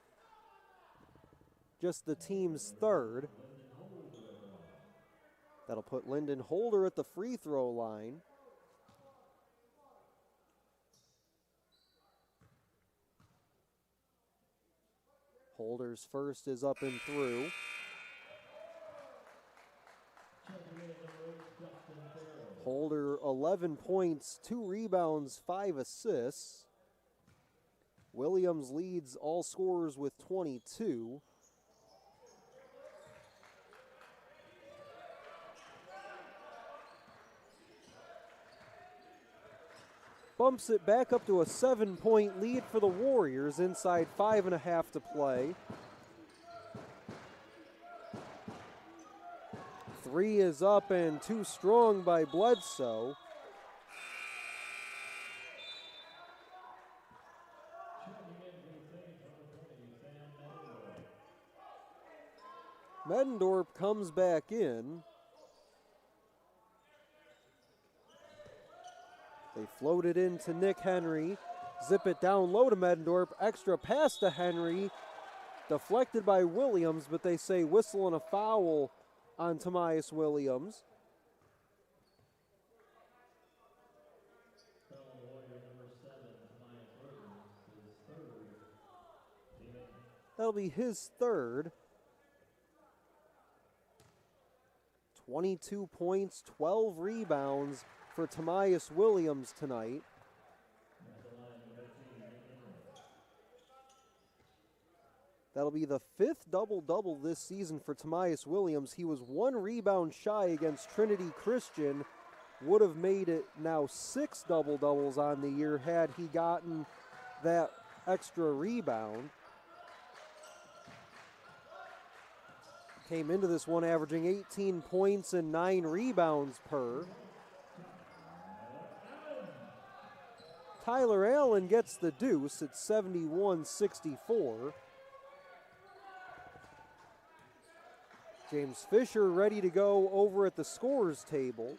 just the team's third. That'll put Lyndon Holder at the free throw line. Holder's first is up and through. Holder 11 points, 2 rebounds, 5 assists. Williams leads all scorers with 22. Bumps it back up to a 7-point lead for the Warriors inside 5.5 to play. 3 is up and too strong by Bledsoe. Medendorp comes back in. They float it into Nick Henry. Zip it down low to Medendorp. Extra pass to Henry. Deflected by Williams, but they say whistle and a foul on Tamias Williams. That'll be his third. 22 points, 12 rebounds for Tamias Williams tonight. That'll be the 5th double-double this season for Tamias Williams. He was 1 rebound shy against Trinity Christian. Would have made it now 6 double-doubles on the year had he gotten that extra rebound. Came into this one averaging 18 points and 9 rebounds per. Tyler Allen gets the deuce at 71-64. James Fisher ready to go over at the scorer's table.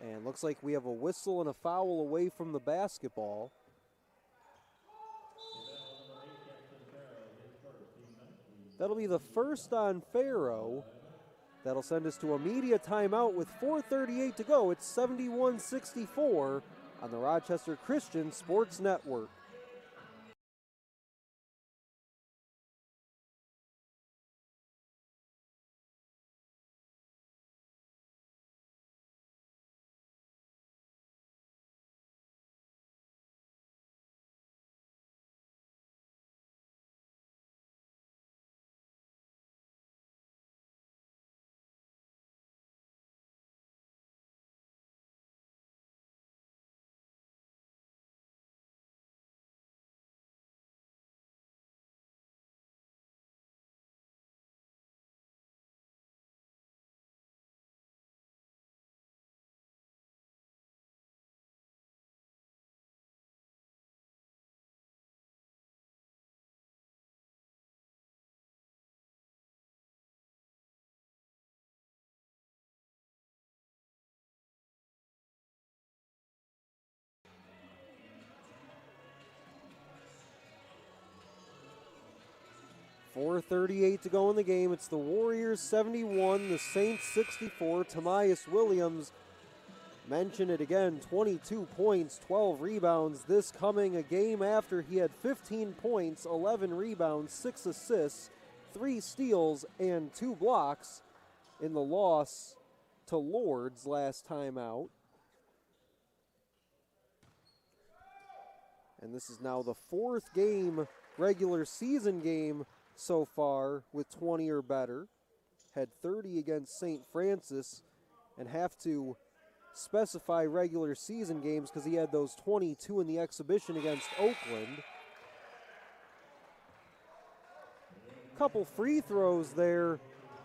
And looks like we have a whistle and a foul away from the basketball. That'll be the first on Farrow. That'll send us to a media timeout with 4:38 to go. It's 71-64 on the Rochester Christian Sports Network. .438 to go in the game. It's the Warriors 71, the Saints 64. Tamias Williams, mention it again, 22 points, 12 rebounds. This coming a game after he had 15 points, 11 rebounds, 6 assists, 3 steals, and 2 blocks in the loss to Lourdes last time out. And this is now the 4th game, regular season game so far with 20 or better. Had 30 against St. Francis and have to specify regular season games because he had those 22 in the exhibition against Oakland. Couple free throws there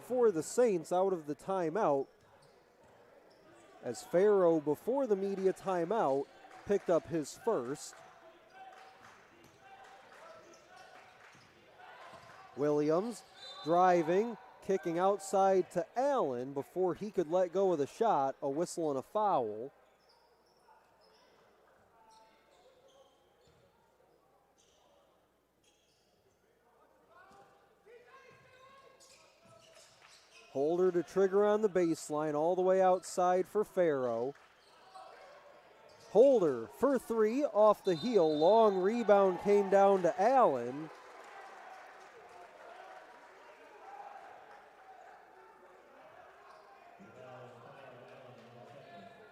for the Saints out of the timeout, as Farrow, before the media timeout, picked up his first. Williams driving, kicking outside to Allen before he could let go of the shot, a whistle and a foul. Holder to trigger on the baseline, all the way outside for Farrow. Holder for 3 off the heel, long rebound came down to Allen.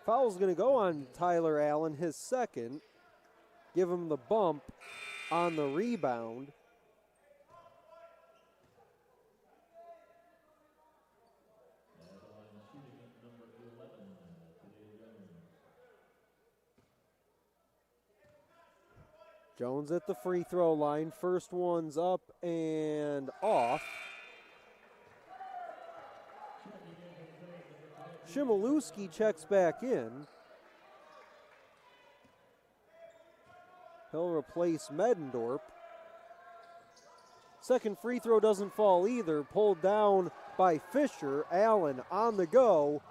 Foul's going to go on Tyler Allen, his second. Give him the bump on the rebound. Jones at the free throw line. First one's up and off. Shimolewski checks back in. He'll replace Medendorp. Second free throw doesn't fall either. Pulled down by Fisher. Allen on the go.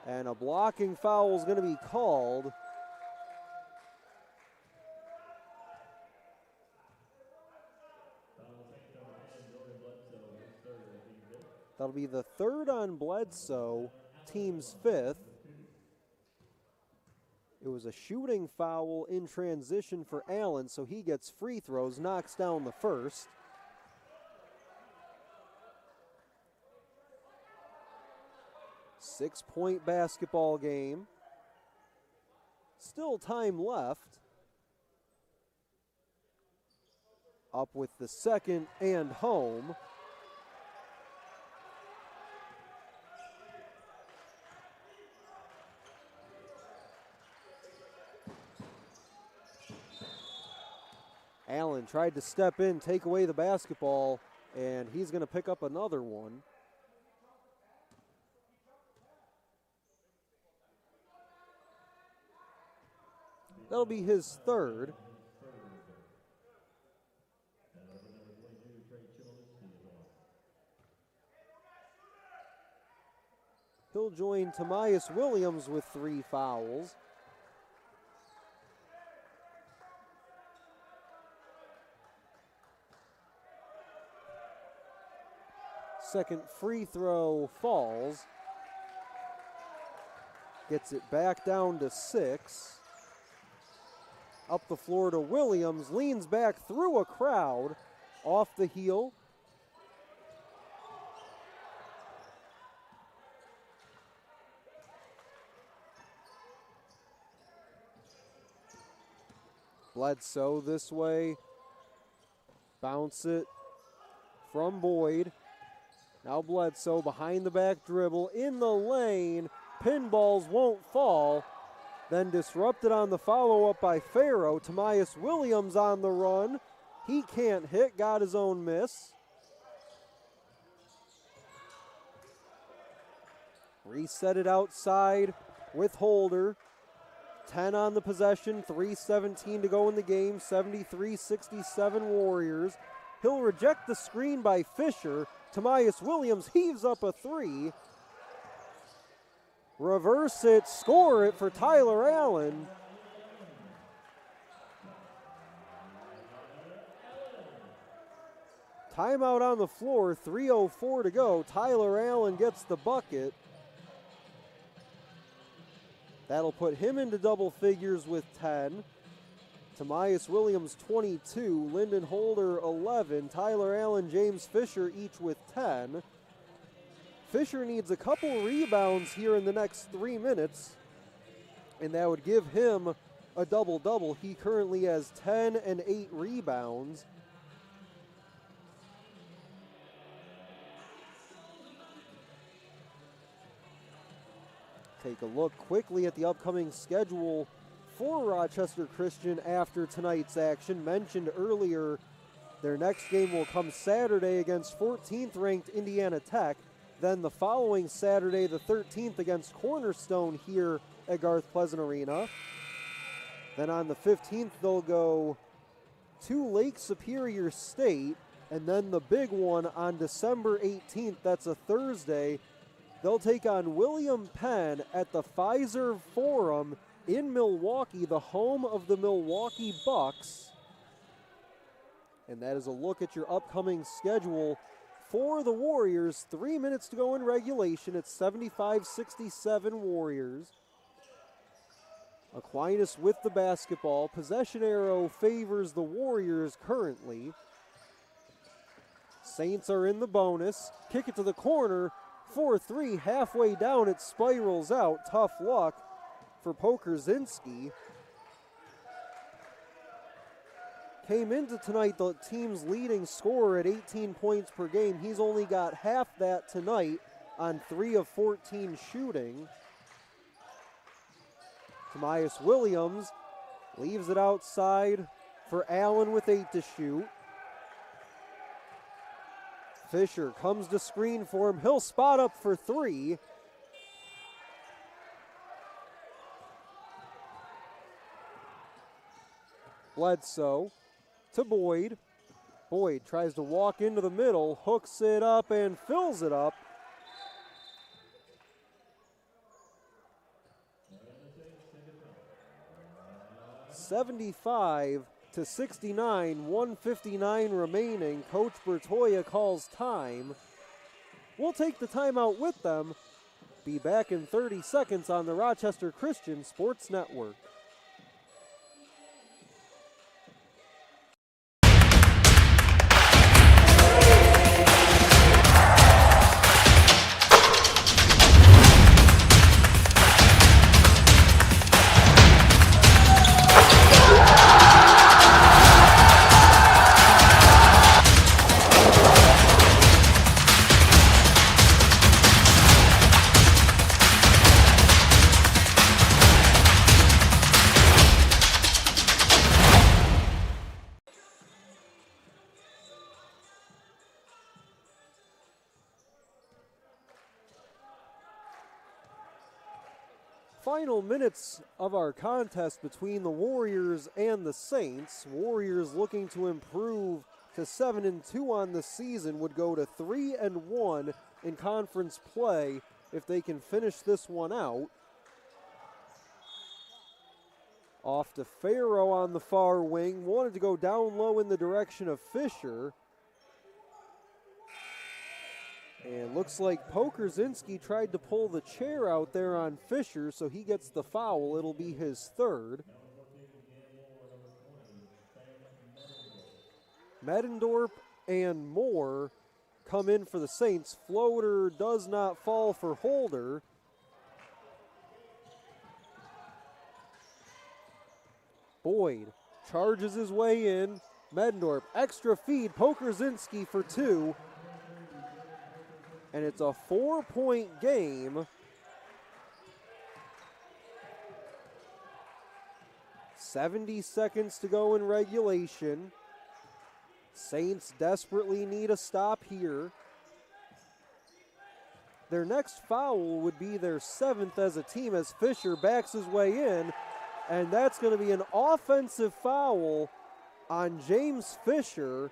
And a blocking foul is going to be called. That'll be the third on Bledsoe, team's 5th. It was a shooting foul in transition for Allen, so he gets free throws, knocks down the first. Six-point basketball game. Still time left. Up with the second and home. Allen tried to step in, take away the basketball, and he's going to pick up another one. That'll be his third. He'll join Tamias Williams with 3 fouls. second free throw falls. Gets it back down to 6. Up the floor to Williams, leans back through a crowd, off the heel. Bledsoe this way. Bounce it from Boyd. Now Bledsoe behind the back dribble in the lane. Pinballs won't fall. Then disrupted on the follow-up by Farrow. Tamias Williams on the run. He can't hit, got his own miss. Reset it outside with Holder. 10 on the possession, 3:17 to go in the game, 73-67 Warriors. He'll reject the screen by Fisher. Tamias Williams heaves up a 3. Reverse it, score it for Tyler Allen. Timeout on the floor, 3:04 to go. Tyler Allen gets the bucket. That'll put him into double figures with 10. Tamias Williams 22, Lyndon Holder 11, Tyler Allen, James Fisher each with 10. Fisher needs a couple rebounds here in the next 3 minutes, and that would give him a double-double. He currently has 10 and 8 rebounds. Take a look quickly at the upcoming schedule for Rochester Christian after tonight's action. Mentioned earlier, their next game will come Saturday against 14th ranked Indiana Tech. Then the following Saturday, the 13th, against Cornerstone here at Garth Pleasant Arena. Then on the 15th, they'll go to Lake Superior State. And then the big one on December 18th, that's a Thursday, they'll take on William Penn at the Pfizer Forum in Milwaukee, the home of the Milwaukee Bucks. And that is a look at your upcoming schedule for the Warriors. 3 minutes to go in regulation. It's 75-67 Warriors. Aquinas with the basketball. Possession arrow favors the Warriors currently. Saints are in the bonus. Kick it to the corner. 4-3, halfway down, it spirals out. Tough luck for Pokerzinski. Came into tonight the team's leading scorer at 18 points per game. He's only got half that tonight on 3 of 14 shooting. Tamias Williams leaves it outside for Allen with 8 to shoot. Fisher comes to screen for him. He'll spot up for 3. Bledsoe to Boyd. Boyd tries to walk into the middle, hooks it up and fills it up. (75-69), 1:59 remaining. Coach Bertoya calls time. We'll take the timeout with them. Be back in 30 seconds on the Rochester Christian Sports Network. Final minutes of our contest between the Warriors and the Saints. Warriors looking to improve to 7-2 on the season, would go to 3-1 in conference play if they can finish this one out. Off to Farrow on the far wing, wanted to go down low in the direction of Fisher. And looks like Pokerzinski tried to pull the chair out there on Fisher, so he gets the foul. It'll be his third. Medendorp and Moore come in for the Saints. Floater does not fall for Holder. Boyd charges his way in. Medendorp, extra feed, Pokerzinski for two. And it's a 4-point game. 70 seconds to go in regulation. Saints desperately need a stop here. Their next foul would be their 7th as a team as Fisher backs his way in, and that's going to be an offensive foul on James Fisher.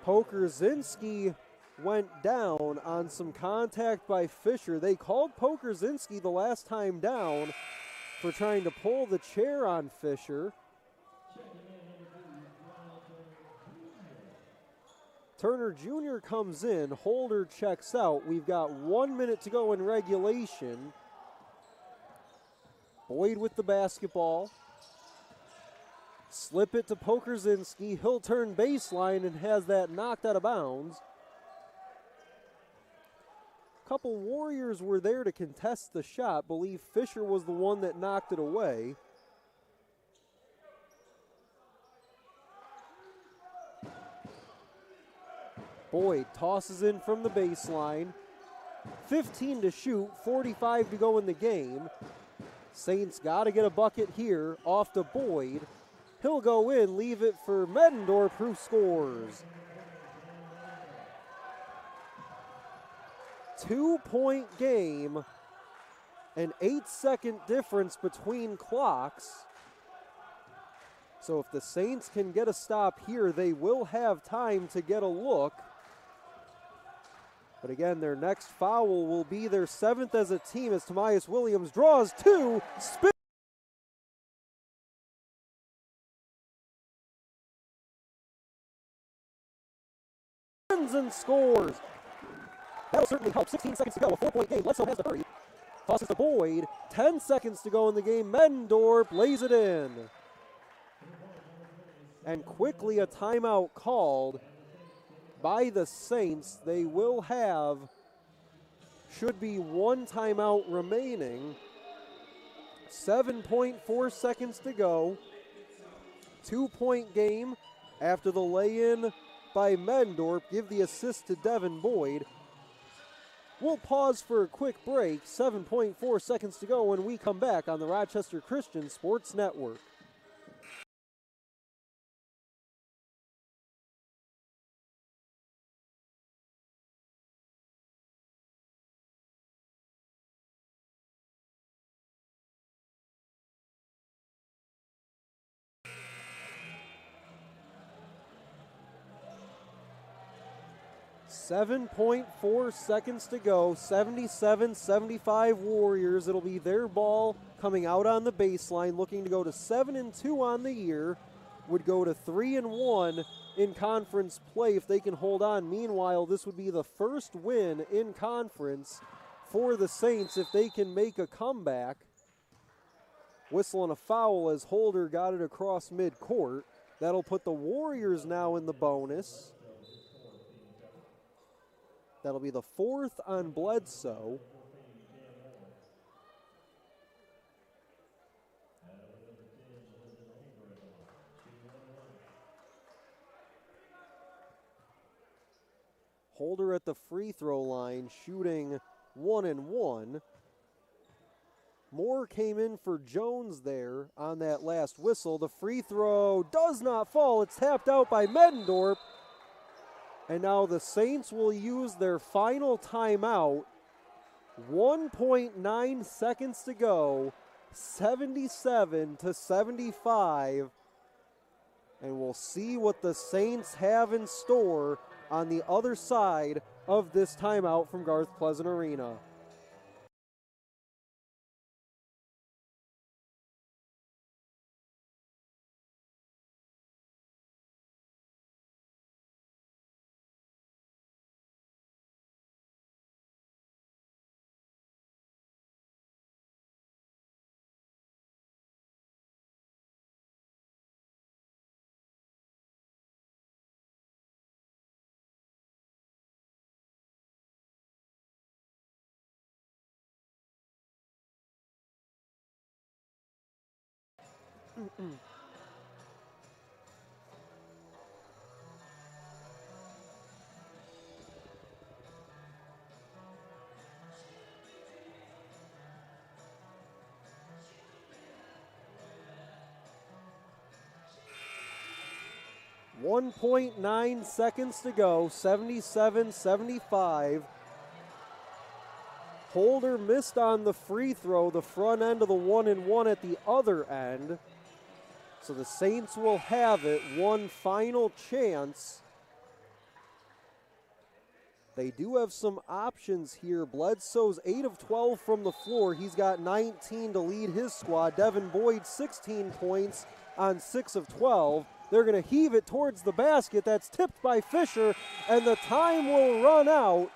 Pokerzinski went down on some contact by Fisher. They called Pokerzinski the last time down for trying to pull the chair on Fisher. Turner Jr. comes in, Holder checks out. We've got 1 minute to go in regulation. Boyd with the basketball. Slip it to Pokerzinski. He'll turn baseline and has that knocked out of bounds. A couple Warriors were there to contest the shot. Believe Fisher was the one that knocked it away. Boyd tosses in from the baseline. 15 to shoot, 45 to go in the game. Saints got to get a bucket here off to Boyd. He'll go in, leave it for Medendorp, who scores. 2-point game, an 8-second difference between clocks. So if the Saints can get a stop here, they will have time to get a look. But again, their next foul will be their 7th as a team as Tobias Williams draws two, spins and scores. That'll certainly help. 16 seconds to go, a 4-point game. Bledsoe has the hurry. Tosses to Boyd. 10 seconds to go in the game. Medendorp lays it in. And quickly a timeout called by the Saints. They will have, should be one timeout remaining. 7.4 seconds to go. 2-point game after the lay-in by Medendorp. Give the assist to Devin Boyd. We'll pause for a quick break. 7.4 seconds to go when we come back on the Rochester Christian Sports Network. .4 seconds to go, 77-75 Warriors. It'll be their ball coming out on the baseline, looking to go to 7-2 on the year. Would go to 3-1 in conference play if they can hold on. Meanwhile, this would be the first win in conference for the Saints if they can make a comeback. Whistle and a foul as Holder got it across midcourt. That'll put the Warriors now in the bonus. That'll be the 4th on Bledsoe. Holder at the free throw line, shooting 1-1. Moore came in for Jones there on that last whistle. The free throw does not fall. It's tapped out by Medendorp. And now the Saints will use their final timeout. 1.9 seconds to go. 77-75. And we'll see what the Saints have in store on the other side of this timeout from Garth Pleasant Arena. .9 seconds to go, 77-75. Holder missed on the free throw, the front end of the 1-and-1 at the other end. So the Saints will have it, one final chance. They do have some options here. Bledsoe's 8 of 12 from the floor. He's got 19 to lead his squad. Devin Boyd, 16 points on 6 of 12. They're going to heave it towards the basket. That's tipped by Fisher, and the time will run out.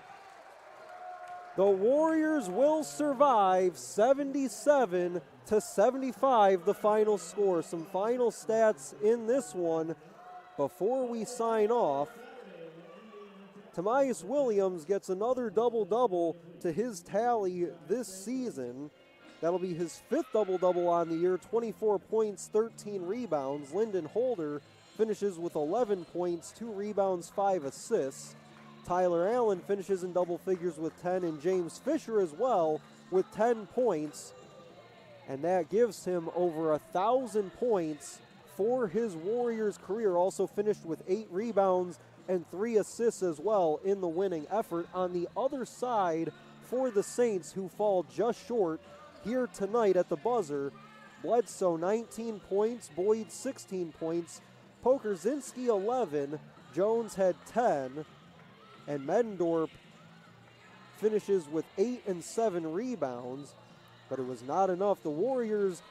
The Warriors will survive, 77-75, the final score. Some final stats in this one before we sign off. Tamias Williams gets another double-double to his tally this season. That'll be his 5th double-double on the year, 24 points, 13 rebounds. Lyndon Holder finishes with 11 points, 2 rebounds, 5 assists. Tyler Allen finishes in double figures with 10, and James Fisher as well with 10 points. And that gives him over 1,000 points for his Warriors career. Also finished with 8 rebounds and 3 assists as well in the winning effort. On the other side for the Saints, who fall just short here tonight at the buzzer, Bledsoe 19 points, Boyd 16 points, Pokerzinski 11, Jones had 10, and Medendorp finishes with 8 and 7 rebounds, but it was not enough. The Warriors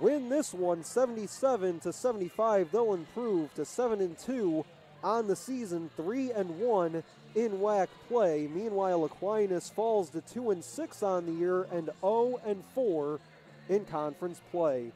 win this one 77-75. They'll improve to 7-2 on the season, 3-1 in WAC play. Meanwhile, Aquinas falls to 2-6 on the year and 0-4 in conference play.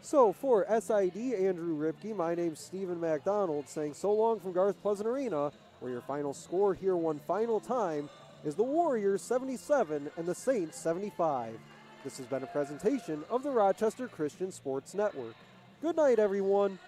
So for SID Andrew Ripke, my name's Stephen McDonald saying so long from Garth Pleasant Arena, where your final score here one final time is the Warriors 77 and the Saints 75. This has been a presentation of the Rochester Christian Sports Network. Good night, everyone.